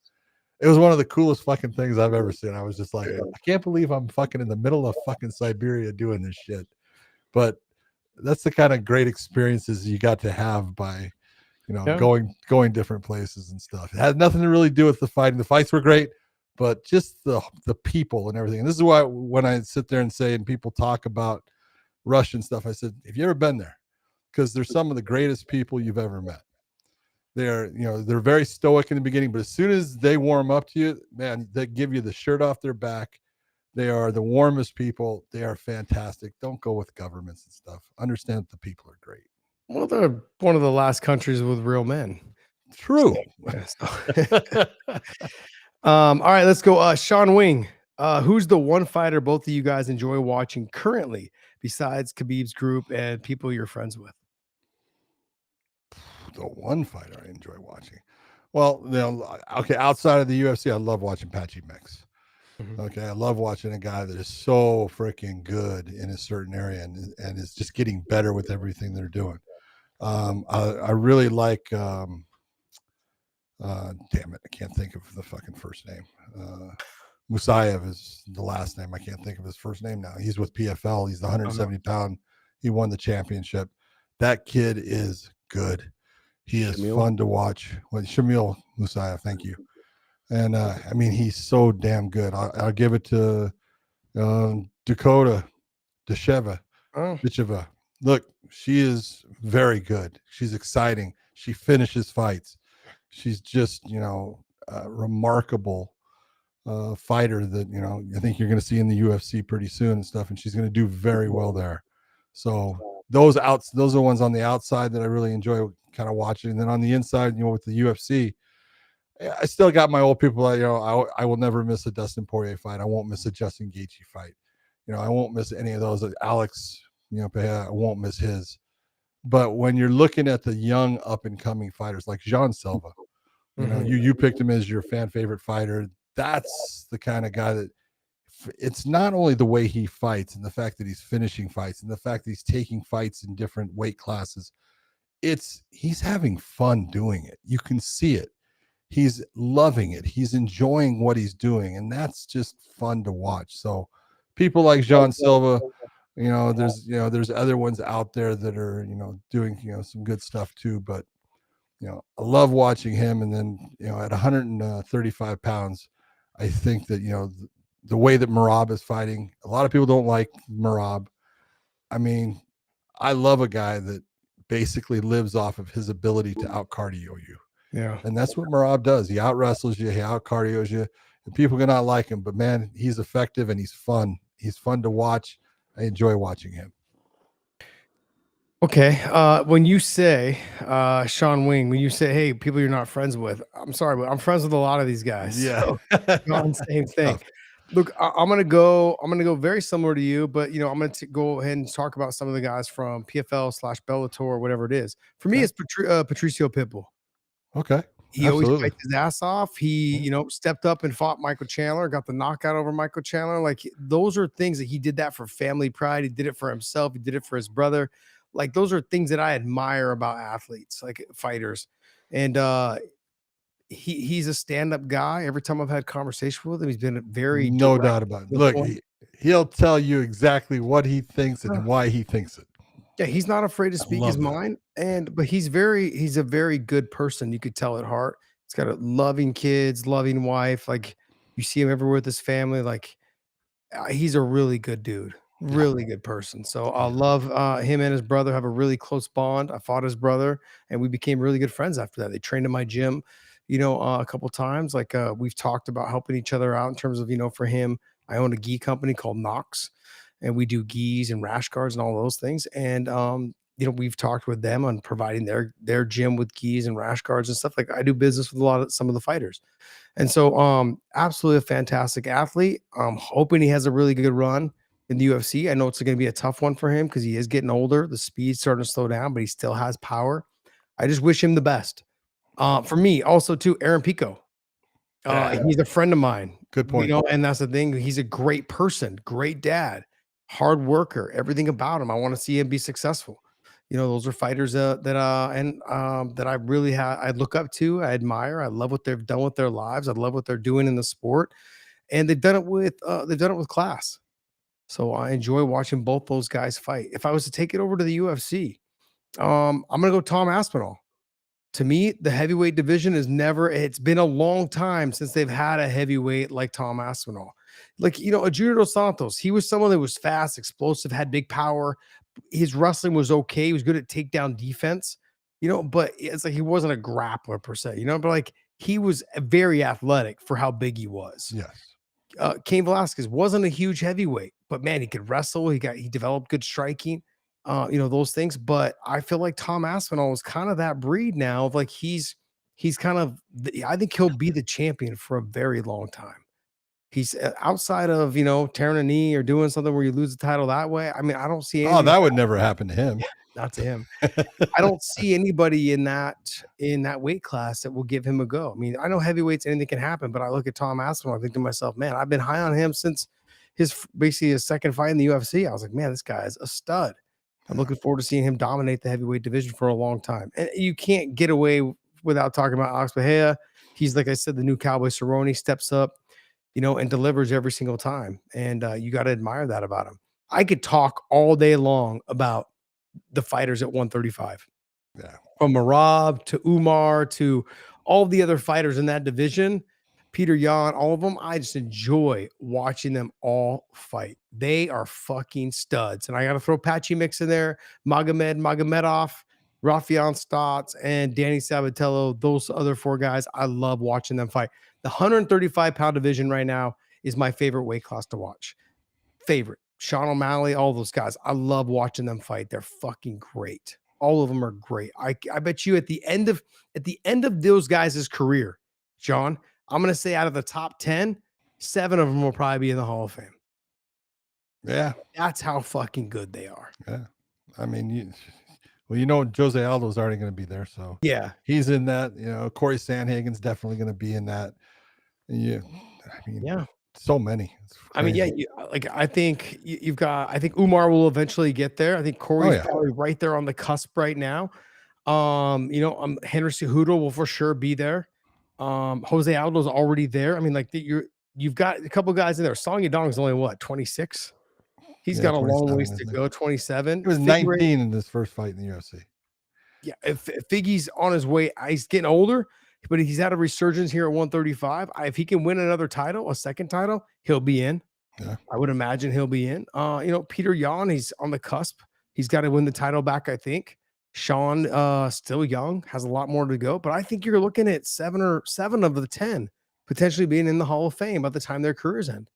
It was one of the coolest fucking things I've ever seen. I was just like, I can't believe I'm fucking in the middle of fucking Siberia doing this shit. But that's the kind of great experiences you got to have by, you know, going different places and stuff. It had nothing to really do with the fighting. The fights were great, but just the people and everything. And this is why when I sit there and say, and people talk about Russian stuff, I said, have you ever been there? Because they're some of the greatest people you've ever met. They're very stoic in the beginning, but as soon as they warm up to you, man, they give you the shirt off their back. They are the warmest people. They are fantastic. Don't go with governments and stuff. Understand that the people are great. Well, they're one of the last countries with real men. True. All right, let's go. Sean Wing, who's the one fighter both of you guys enjoy watching currently besides Khabib's group and people you're friends with? The one fighter I enjoy watching. Well, you know, okay, outside of the UFC, I love watching Patchy Mix. Mm-hmm. Okay, I love watching a guy that is so freaking good in a certain area and is just getting better with everything they're doing. I really like damn it, I can't think of the fucking first name. Musayev is the last name. I can't think of his first name now. He's with PFL. He's the 170 pound. He won the championship. That kid is good. He is fun to watch. Well, Shamil Musayev, thank you. And I mean, he's so damn good. I'll give it to Dakota Desheva. Look, she is very good. She's exciting. She finishes fights. She's just, you know, a remarkable fighter that, you know, I think you're going to see in the UFC pretty soon and stuff. And she's going to do very well there. So those are the ones on the outside that I really enjoy kind of watching. And then on the inside, you know, with the UFC, I still got my old people. You know, I will never miss a Dustin Poirier fight. I won't miss a Justin Gaethje fight. You know, I won't miss any of those. Alex, you know, I won't miss his. But when you're looking at the young up and coming fighters like Jean Silva, you know, you picked him as your fan favorite fighter. That's the kind of guy that it's not only the way he fights and the fact that he's finishing fights and the fact that he's taking fights in different weight classes. He's having fun doing it. You can see it. He's loving it. He's enjoying what he's doing. And that's just fun to watch. So people like Jean Silva, there's other ones out there that are, doing, some good stuff too. But, I love watching him. And then, at 135 pounds, I think that, the way that Merab is fighting, a lot of people don't like Merab. I mean, I love a guy that basically lives off of his ability to out cardio you. Yeah. And that's what Merab does. He out wrestles you, he out cardios you, and people cannot like him, but man, he's effective and he's fun. He's fun to watch. I enjoy watching him. Okay. When you say, Sean Wing, when you say, hey, people you're not friends with, I'm sorry, but I'm friends with a lot of these guys. Yeah. So, same thing. Look, I'm gonna go very similar to you, but I'm gonna go ahead and talk about some of the guys from PFL/Bellator or whatever it is. For me, it's Patricio Pitbull. Okay. He always fights his ass off. He, stepped up and fought Michael Chandler, got the knockout over Michael Chandler. Like, those are things that he did that for family pride. He did it for himself. He did it for his brother. Like, those are things that I admire about athletes, like fighters. And he's a stand-up guy. Every time I've had conversation with him, he's been very no doubt about it. Look, he'll tell you exactly what he thinks and why he thinks it. Yeah, he's not afraid to speak his mind, but he's a very good person. You could tell at heart. He's got a loving kids, loving wife. Like, you see him everywhere with his family. Like, he's a really good dude, really good person. So I love him and his brother have a really close bond. I fought his brother, and we became really good friends after that. They trained in my gym, a couple times. Like, we've talked about helping each other out in terms of, for him, I own a gi company called Knox, and we do gis and rash guards and all those things. And, we've talked with them on providing their gym with gis and rash guards and stuff. Like, I do business with some of the fighters. And so, absolutely a fantastic athlete. I'm hoping he has a really good run in the UFC. I know it's going to be a tough one for him because he is getting older. The speed's starting to slow down, but he still has power. I just wish him the best. For me, also too, Aaron Pico. He's a friend of mine. Good point. And that's the thing. He's a great person, great dad, hard worker, everything about him. I want to see him be successful. Those are fighters that I really I look up to. I admire. I love what they've done with their lives. I love what they're doing in the sport, and they've done it with class. So I enjoy watching both those guys fight. If I was to take it over to the UFC, I'm gonna go Tom Aspinall. To me, the heavyweight division it's been a long time since they've had a heavyweight like Tom Aspinall. Like, a Junior Dos Santos, he was someone that was fast, explosive, had big power. His wrestling was okay. He was good at takedown defense, but it's like he wasn't a grappler per se, but like he was very athletic for how big he was. Yes. Cain Velasquez wasn't a huge heavyweight, but man, he could wrestle. He developed good striking. Those things. But I feel like Tom Aspinall is kind of that breed now of like he's kind of I think he'll be the champion for a very long time. He's outside of tearing a knee or doing something where you lose the title that way. I mean, I don't see that would never happen to him. Not to him. I don't see anybody in that weight class that will give him a go. I mean, I know heavyweights, anything can happen, but I look at Tom Aspinall, I think to myself, man, I've been high on him since basically his second fight in the UFC. I was like, man, this guy is a stud. I'm looking forward to seeing him dominate the heavyweight division for a long time. And you can't get away without talking about Alex Pereira. He's, like I said, the new Cowboy Cerrone, steps up, and delivers every single time. And you got to admire that about him. I could talk all day long about the fighters at 135. Yeah. From Merab to Umar to all the other fighters in that division, Peter Yan, all of them. I just enjoy watching them all fight. They are fucking studs. And I got to throw Patchy Mix in there, Magomedov, Rafion Stotts, and Danny Sabatello. Those other four guys, I love watching them fight. The 135-pound division right now is my favorite weight class to watch. Favorite. Sean O'Malley, all those guys. I love watching them fight. They're fucking great. All of them are great. I bet you at the end of those guys' career, John, I'm going to say out of the top 10, 7 of them will probably be in the Hall of Fame. Yeah. That's how fucking good they are. Yeah. I mean, Well, Jose Aldo's already going to be there, so Yeah, he's in that. Corey Sandhagen's definitely going to be in that. Yeah, I mean, yeah. so many. It's I mean, yeah, crazy. I think you've got. I think Umar will eventually get there. I think Corey's yeah. probably right there on the cusp right now. Henry Cejudo will for sure be there. Jose Aldo's already there. I mean, like you've got a couple guys in there. Song Yadong's only what, 26? He's got a long ways to go. 27. He was 19 in this first fight in the UFC. Yeah, if Figgy's on his way, he's getting older, but he's had a resurgence here at 135. If he can win another title, a second title, he'll be in. Yeah. I would imagine he'll be in. Peter Yan, he's on the cusp. He's got to win the title back, I think. Sean, still young, has a lot more to go, but I think you're looking at 7 of the 10 potentially being in the Hall of Fame by the time their careers end.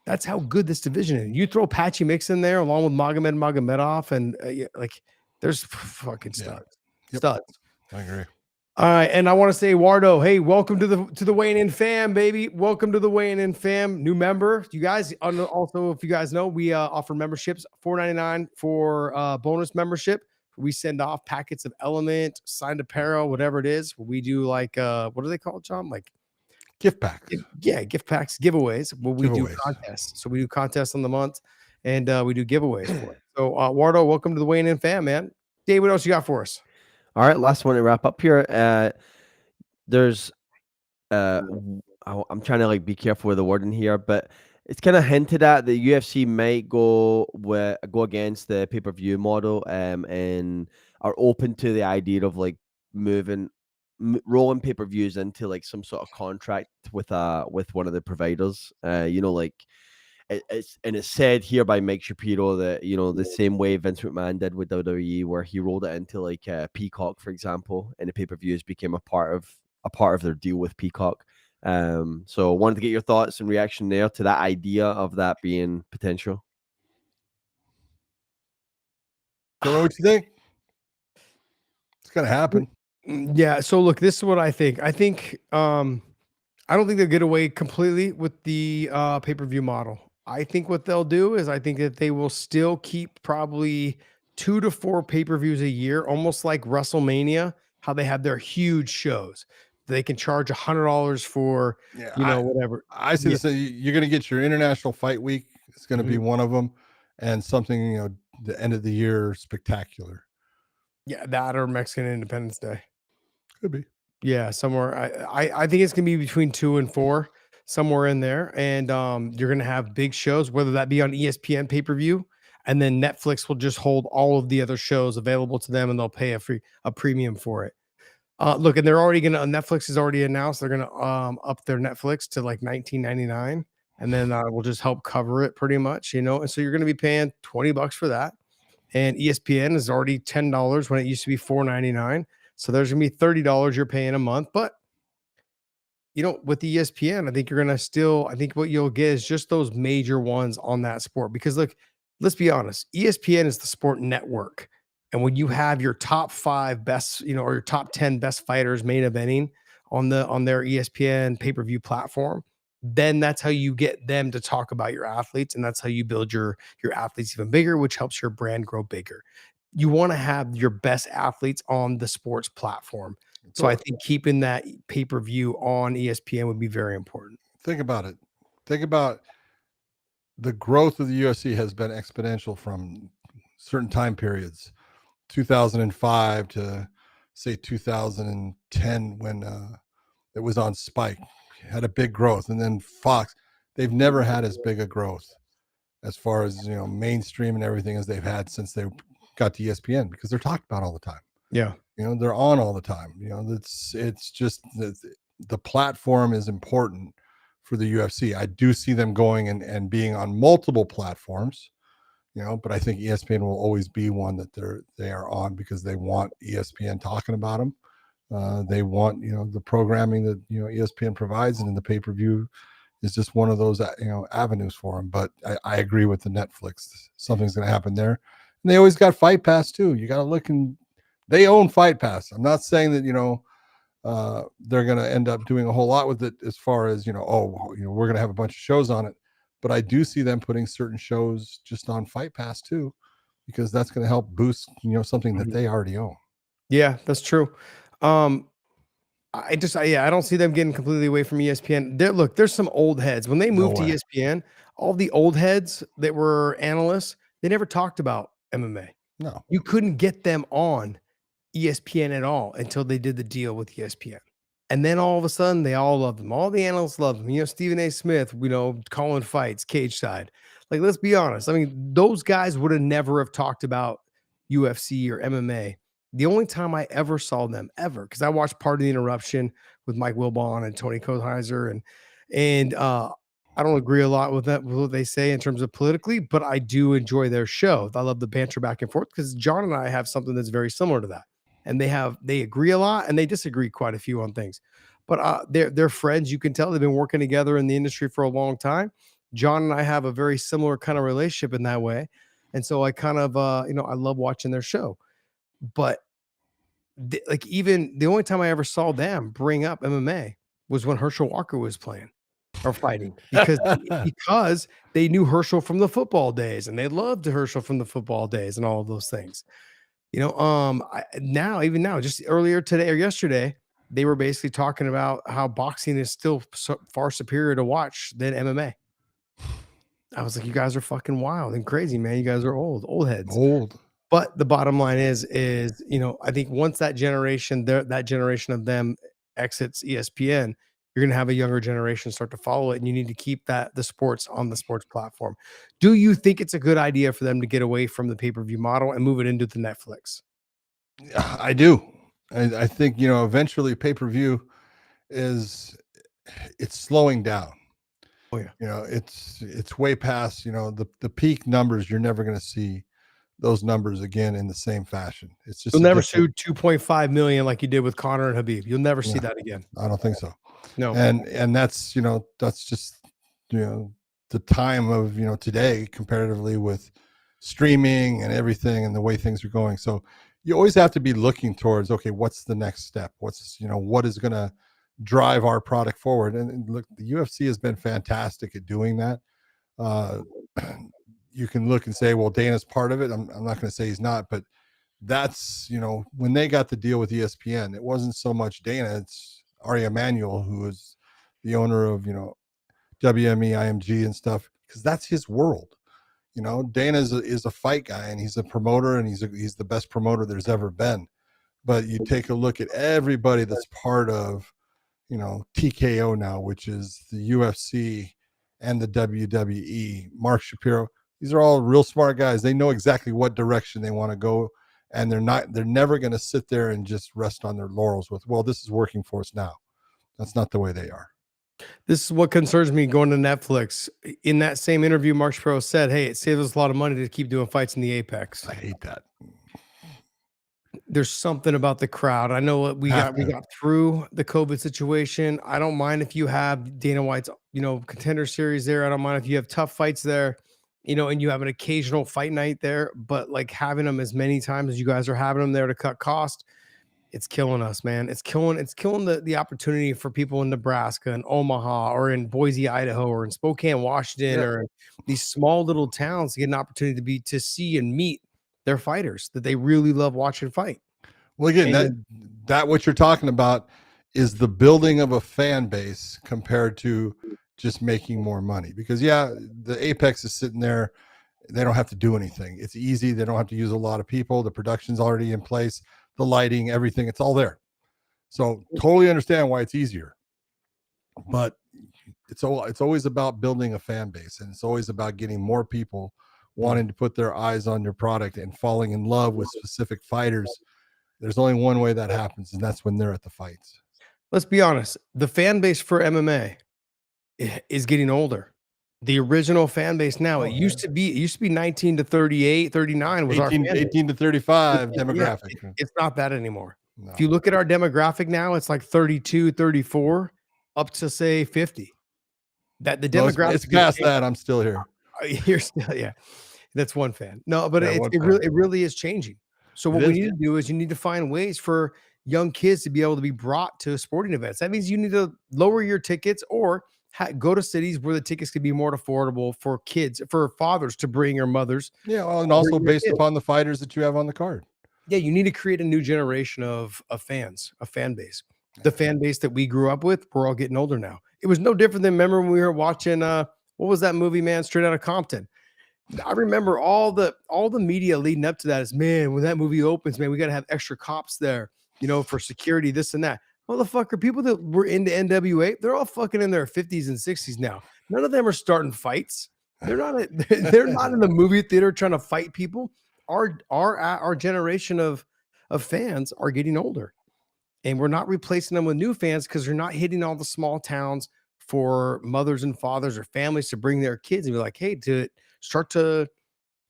That's how good this division is. You throw Patchy Mix in there along with Magomedov, and there's fucking studs. Yep. Studs. I agree. All right, and I want to say, Wardo, hey, welcome to the Weighing In fam, baby. Welcome to the Weighing In fam. New member. You guys also, if you guys know, we offer memberships, $4.99 for bonus membership. We send off packets of LMNT, signed apparel, whatever it is. We do like what are they called, John? Like gift packs. Yeah, gift packs, giveaways. Well, we do contests. So we do contests on the month, and we do giveaways for it. So Wardo, welcome to the Weighing In fam, man. Dave, what else you got for us? All right, last one to wrap up here. There's I'm trying to be careful with the wording here, but it's kind of hinted at the UFC might go against the pay-per-view model, and are open to the idea of rolling pay-per-views into some sort of contract with one of the providers. It's said here by Mike Shapiro that the same way Vince McMahon did with WWE, where he rolled it into Peacock, for example, and the pay-per-views became a part of their deal with Peacock. So wanted to get your thoughts and reaction there to that idea of that being potential. Don't know what you think. It's gonna happen. Yeah. So look, this is what I think. I think I don't think they'll get away completely with the pay-per-view model. I think what they'll do is I think that they will still keep probably 2 to 4 pay-per-views a year, almost like WrestleMania, how they have their huge shows. They can charge $100 for, whatever. I see this. You're going to get your International Fight Week. It's going to be one of them, and something, the end of the year spectacular. Yeah, that or Mexican Independence Day. Could be. Yeah, somewhere. I think it's going to be between 2 and 4, somewhere in there. And you're going to have big shows, whether that be on ESPN pay-per-view, and then Netflix will just hold all of the other shows available to them, and they'll pay a premium for it. Look, and they're already going to, Netflix has already announced they're going to up their Netflix to $19.99, and then we'll just help cover it pretty much, and so you're going to be paying $20 for that. And ESPN is already $10 when it used to be $4.99. So there's going to be $30 you're paying a month. But, with the ESPN, I think you're going to I think what you'll get is just those major ones on that sport. Because look, let's be honest, ESPN is the sport network. And when you have your top 5 best, or your top 10 best fighters main eventing on their ESPN pay-per-view platform, then that's how you get them to talk about your athletes. And that's how you build your athletes even bigger, which helps your brand grow bigger. You want to have your best athletes on the sports platform. So I think keeping that pay-per-view on ESPN would be very important. Think about it. Think about the growth of the UFC has been exponential from certain time periods, 2005 to say 2010, when it was on Spike. It had a big growth. And then Fox, they've never had as big a growth as far as, mainstream and everything as they've had since they got to ESPN, because they're talked about all the time. Yeah. They're on all the time. It's just the platform is important for the UFC. I do see them going and being on multiple platforms, but I think ESPN will always be one that they are on, because they want ESPN talking about them. They want, the programming that, ESPN provides, and then the pay-per-view is just one of those, avenues for them. But I agree with the Netflix. Something's going to happen there. And they always got Fight Pass too. You got to look, and they own Fight Pass. I'm not saying that, they're going to end up doing a whole lot with it as far as, we're going to have a bunch of shows on it. But I do see them putting certain shows just on Fight Pass too, because that's going to help boost, something that they already own. Yeah, that's true. I don't see them getting completely away from ESPN. There's some old heads. When they moved to ESPN, all the old heads that were analysts, they never talked about MMA. No. You couldn't get them on ESPN at all until they did the deal with ESPN. And then all of a sudden, they all loved them. All the analysts loved them. Stephen A. Smith, calling fights, cage side. Like, let's be honest. I mean, those guys would have never have talked about UFC or MMA. The only time I ever saw them because I watched Part of the Interruption with Mike Wilbon and Tony Koheiser, and I don't agree a lot with what they say in terms of politically, but I do enjoy their show. I love the banter back and forth because John and I have something that's very similar to that. And they agree a lot and they disagree quite a few on things, but they're friends. You can tell they've been working together in the industry for a long time. John and I have a very similar kind of relationship in that way. And so I kind of, I love watching their show, but even the only time I ever saw them bring up MMA was when Herschel Walker was playing or fighting because they knew Herschel from the football days and they loved Herschel from the football days and all of those things. Even now, just earlier today or yesterday, they were basically talking about how boxing is still far superior to watch than MMA. I was like, you guys are fucking wild and crazy, man. You guys are old heads. But the bottom line is, I think once that generation of them exits ESPN, you're going to have a younger generation start to follow it, and you need to keep the sports on the sports platform. Do you think it's a good idea for them to get away from the pay-per-view model and move it into the Netflix? I do. I think, eventually pay-per-view it's slowing down. Oh yeah. It's way past, the peak numbers. You're never going to see those numbers again in the same fashion. It's just you'll never shoot 2.5 million like you did with Conor and Habib. You'll never see that again. I don't think so. No. And that's, that's just, the time of, today comparatively with streaming and everything and the way things are going. So you always have to be looking towards, okay, what's the next step? What's, what is going to drive our product forward? And look, the UFC has been fantastic at doing that. You can look and say, well, Dana's part of it. I'm not going to say he's not, but that's, when they got the deal with ESPN, it wasn't so much Dana, it's Ari Emanuel, who is the owner of, WME, IMG and stuff, because that's his world. Dana is a fight guy and he's a promoter and he's the best promoter there's ever been. But you take a look at everybody that's part of, TKO now, which is the UFC and the WWE, Mark Shapiro. These are all real smart guys. They know exactly what direction they want to go. And they're never going to sit there and just rest on their laurels with, well, this is working for us now. That's not the way they are. This is what concerns me going to Netflix. In that same interview, Mark Shapiro said, hey, it saves us a lot of money to keep doing fights in the Apex. I hate that. There's something about the crowd. I know we got through the COVID situation. I don't mind if you have Dana White's, contender series there. I don't mind if you have tough fights there, and you have an occasional fight night there, but like having them as many times as you guys are having them there to cut cost, it's killing us, man. It's killing the opportunity for people in Nebraska and Omaha or in Boise, Idaho, or in Spokane, Washington, or in these small little towns to get an opportunity to see and meet their fighters that they really love watching fight. Well, again, that what you're talking about is the building of a fan base compared to just making more money. Because the Apex is sitting there. They don't have to do anything. It's easy. They don't have to use a lot of people. The production's already in place. The lighting, everything, it's all there. So totally understand why it's easier. But it's always about building a fan base, and it's always about getting more people wanting to put their eyes on your product and falling in love with specific fighters. There's only one way that happens, and that's when they're at the fights. Let's be honest. The fan base for MMA is getting older. The original fan base now, it used to be 19 to 38, 39 was 18 to 35 demographic. It's not that anymore. No. If you look at our demographic now, it's like 32, 34 up to say 50. That the demographic it's past that. I'm still here. You're still, that's one fan. No, but it really is changing. So what we need to do is you need to find ways for young kids to be able to be brought to sporting events. That means you need to lower your tickets or go to cities where the tickets could be more affordable for kids, for fathers to bring or mothers. Yeah, well, and also based upon the fighters that you have on the card. Yeah, you need to create a new generation of fans, a fan base. The fan base that we grew up with, we're all getting older now. It was no different than, remember when we were watching what was that movie, man, Straight Outta Compton. I remember all the media leading up to that is, man, when that movie opens, man, we got to have extra cops there, for security, this and that. Motherfucker, people that were into NWA, they're all fucking in their 50s and 60s now. None of them are starting fights. They're not in the movie theater trying to fight people. Our generation of fans are getting older, and we're not replacing them with new fans because they're not hitting all the small towns for mothers and fathers or families to bring their kids and be like, hey, to start to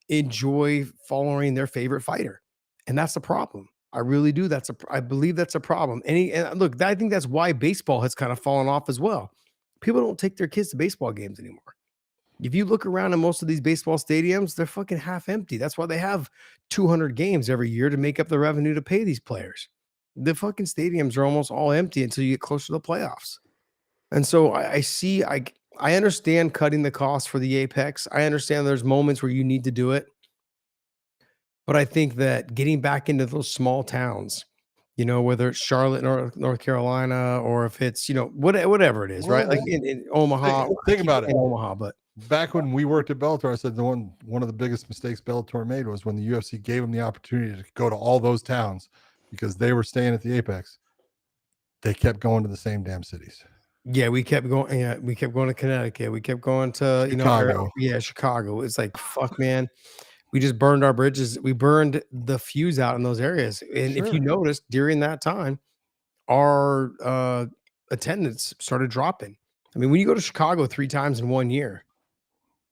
enjoy following their favorite fighter. And that's a problem. I really do. I believe that's a problem. And look, I think that's why baseball has kind of fallen off as well. People don't take their kids to baseball games anymore. If you look around in most of these baseball stadiums, they're fucking half empty. That's why they have 200 games every year to make up the revenue to pay these players. The fucking stadiums are almost all empty until you get close to the playoffs. And so I understand cutting the cost for the Apex. I understand there's moments where you need to do it. But I think that getting back into those small towns, whether it's Charlotte, North Carolina, or if it's, whatever it is, right? Like in Omaha. Think about it. In Omaha, but back when we worked at Bellator, I said one of the biggest mistakes Bellator made was when the UFC gave them the opportunity to go to all those towns because they were staying at the Apex. They kept going to the same damn cities. Yeah, we kept going. Yeah, we kept going to Connecticut. We kept going to Chicago. Chicago. It's like, fuck, man. We just burned our bridges. We burned the fuse out in those areas. And if you noticed during that time, our attendance started dropping. I mean, when you go to Chicago 3 times in 1 year,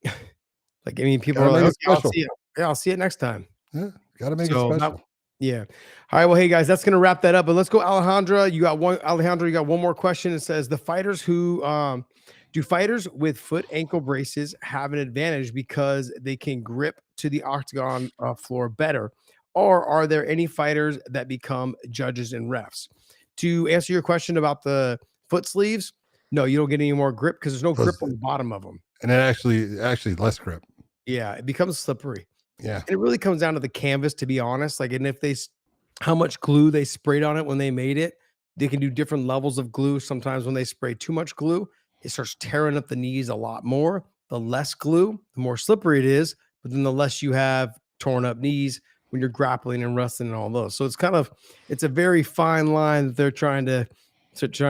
people are like, okay, I'll see it next time. Yeah, gotta make it special. Yeah. All right. Well, hey guys, that's gonna wrap that up. But let's go, Alejandra. You got one more question. It says, the fighters who do fighters with foot ankle braces have an advantage because they can grip to the octagon floor better, or are there any fighters that become judges and refs? To answer your question about the foot sleeves, no, you don't get any more grip because there's no grip on the bottom of them, and it actually less grip. Yeah, it becomes slippery. Yeah, and it really comes down to the canvas, to be honest. Like, and if how much glue they sprayed on it when they made it, they can do different levels of glue. Sometimes when they spray too much glue, it starts tearing up the knees a lot more. The less glue, the more slippery it is, but then the less you have torn up knees when you're grappling and wrestling and all those. So it's a very fine line that they're trying to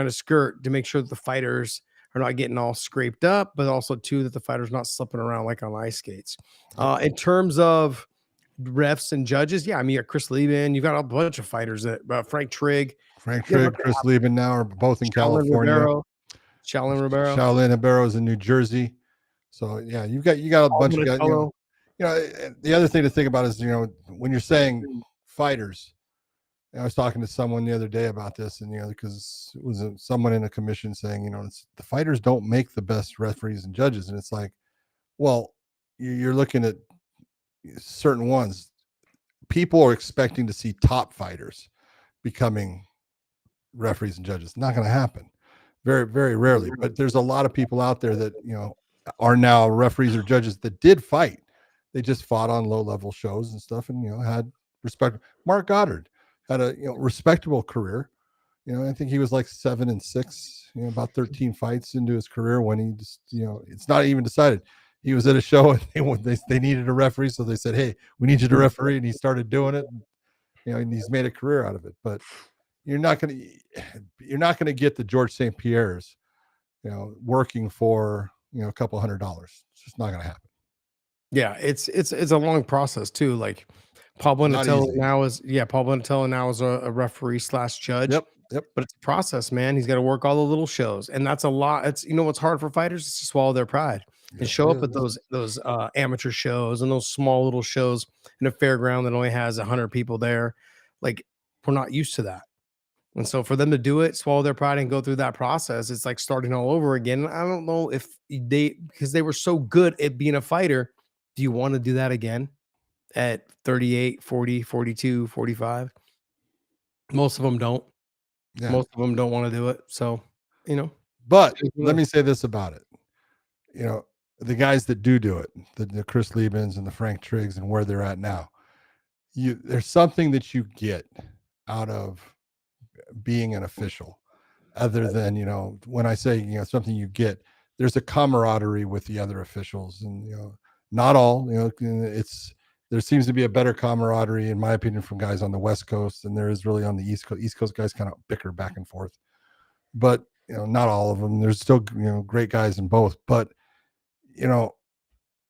skirt to make sure that the fighters are not getting all scraped up, but also too that the fighter's not slipping around like on ice skates. In terms of refs and judges, yeah, I mean, Chris Lieben, you've got a bunch of fighters that Frank Trigg, Chris Lieben now are both in California. Shaolin Ribeiro. Shaolin Ribeiro is in New Jersey. So yeah, you got a bunch of guys. The other thing to think about is, when you're saying fighters, I was talking to someone the other day about this, and because it was someone in a commission saying, the fighters don't make the best referees and judges, and it's like, well, you're looking at certain ones. People are expecting to see top fighters becoming referees and judges. Not going to happen. Very, very rarely. But there's a lot of people out there that are now referees or judges that did fight. They just fought on low-level shows and stuff, and had respect. Mark Goddard had a respectable career. I think he was like 7-6, about 13 fights into his career when he just, it's not even decided. He was at a show and they needed a referee, so they said, "Hey, we need you to referee," and he started doing it. And he's made a career out of it. But you're not gonna get the George St. Pierre's, working for a couple $100. It's just not gonna happen. Yeah, it's a long process too. Like Pablo Nutella now is a referee / judge. Yep. But it's a process, man. He's got to work all the little shows, and that's a lot. It's what's hard for fighters is to swallow their pride and show up at those amateur shows and those small little shows in a fairground that only has 100 people there. Like, we're not used to that. And so for them to do it, swallow their pride and go through that process, it's like starting all over again. I don't know if because they were so good at being a fighter, do you want to do that again at 38, 40, 42, 45? Most of them don't. Yeah. Most of them don't want to do it. So, But let me say this about it. You know, the guys that do it, the Chris Liebens and the Frank Triggs and where they're at now, there's something that you get out of being an official, other than, you know, when I say, you know, something you get, there's a camaraderie with the other officials, and, you know, not all, you know, there seems to be a better camaraderie, in my opinion, from guys on the West Coast than there is really on the East Coast. East Coast guys kind of bicker back and forth, but, you know, not all of them. There's still, you know, great guys in both, but, you know,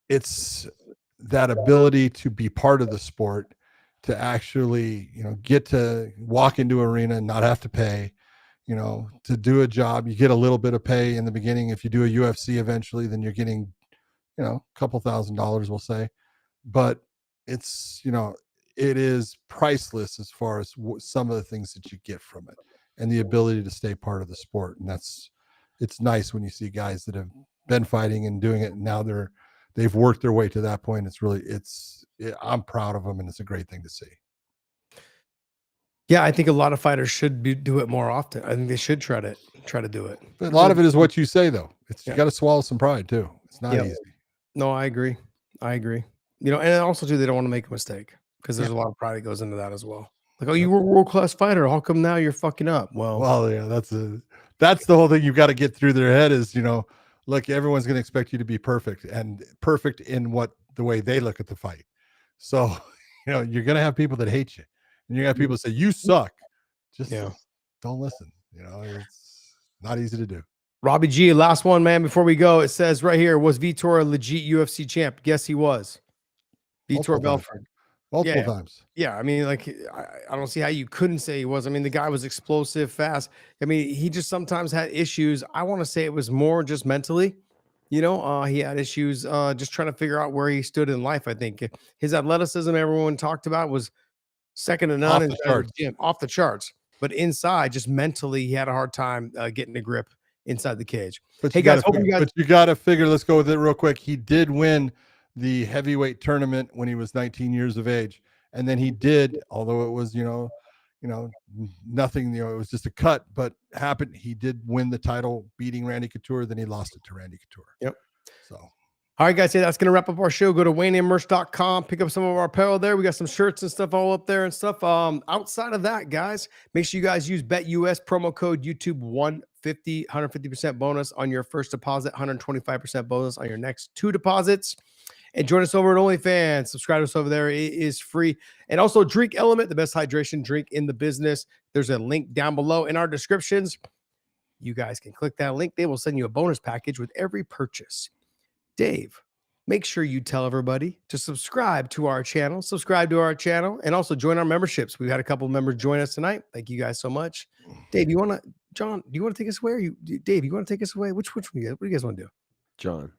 it's that ability to be part of the sport, to actually, you know, get to walk into an arena and not have to pay, you know, to do a job. You get a little bit of pay in the beginning. If you do a UFC eventually, then you're getting, you know, a couple $1,000s, we'll say. But it's, you know, it is priceless as far as some of the things that you get from it, and the ability to stay part of the sport. And it's nice when you see guys that have been fighting and doing it, and now they've worked their way to that point. I'm proud of them, and it's a great thing to see. Yeah, I think a lot of fighters should do it more often. I think they should try to do it. But a lot of it is what you say, though. You got to swallow some pride too. It's not easy. No, I agree. You know, and also too, they don't want to make a mistake, because there's a lot of pride that goes into that as well. Like, oh, you were a world-class fighter. How come now you're fucking up? Well, yeah, that's the whole thing you've got to get through their head is, you know, look, everyone's going to expect you to be perfect, and perfect in the way they look at the fight. So, you know, you're going to have people that hate you, and you're going to have people that say, you suck. Just don't listen. You know, it's not easy to do. Robbie G, last one, man, before we go. It says right here, was Vitor a legit UFC champ? Yes, he was. Vitor Belfort. Multiple times. Yeah, I mean, like, I don't see how you couldn't say he was. I mean, the guy was explosive, fast. I mean, he just sometimes had issues. I want to say it was more just mentally. You know, he had issues just trying to figure out where he stood in life. I think his athleticism, everyone talked about, was second to none. Off the charts. But inside, just mentally, he had a hard time getting a grip inside the cage. But you got to figure, let's go with it real quick. He did win the heavyweight tournament when he was 19 years of age. And then he did, although it was, you know, nothing, you know, it was just a cut, but happened. He did win the title beating Randy Couture. Then he lost it to Randy Couture. Yep. So, all right, guys, that's going to wrap up our show. Go to WayneMerch.com, pick up some of our apparel there. We got some shirts and stuff all up there and stuff. Outside of that, guys, make sure you guys use BetUS promo code YouTube 150% bonus on your first deposit, 125% bonus on your next 2 deposits. And join us over at OnlyFans. Subscribe to us over there. It is free. And also Drink Element, the best hydration drink in the business. There's a link down below in our descriptions. You guys can click that link. They will send you a bonus package with every purchase. Dave, make sure you tell everybody to subscribe to our channel, and also join our memberships. We've had a couple of members join us tonight. Thank you guys so much. Dave, John, do you want to take us away? Dave, you want to take us away? Which one what do you guys want to do? John.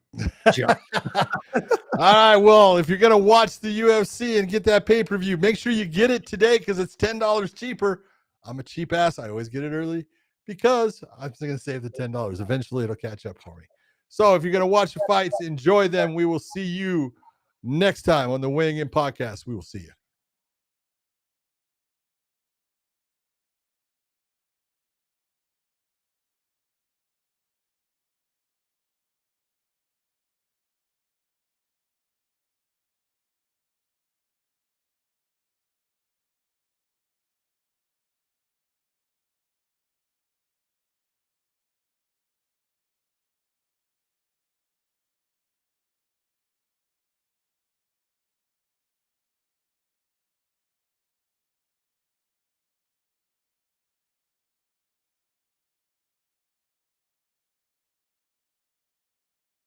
All right. Well, if you're going to watch the UFC and get that pay-per-view, make sure you get it today, because it's $10 cheaper. I'm a cheap ass. I always get it early because I'm going to save the $10. Eventually it'll catch up for me. So if you're going to watch the fights, enjoy them. We will see you next time on the Weighing In Podcast. We will see you.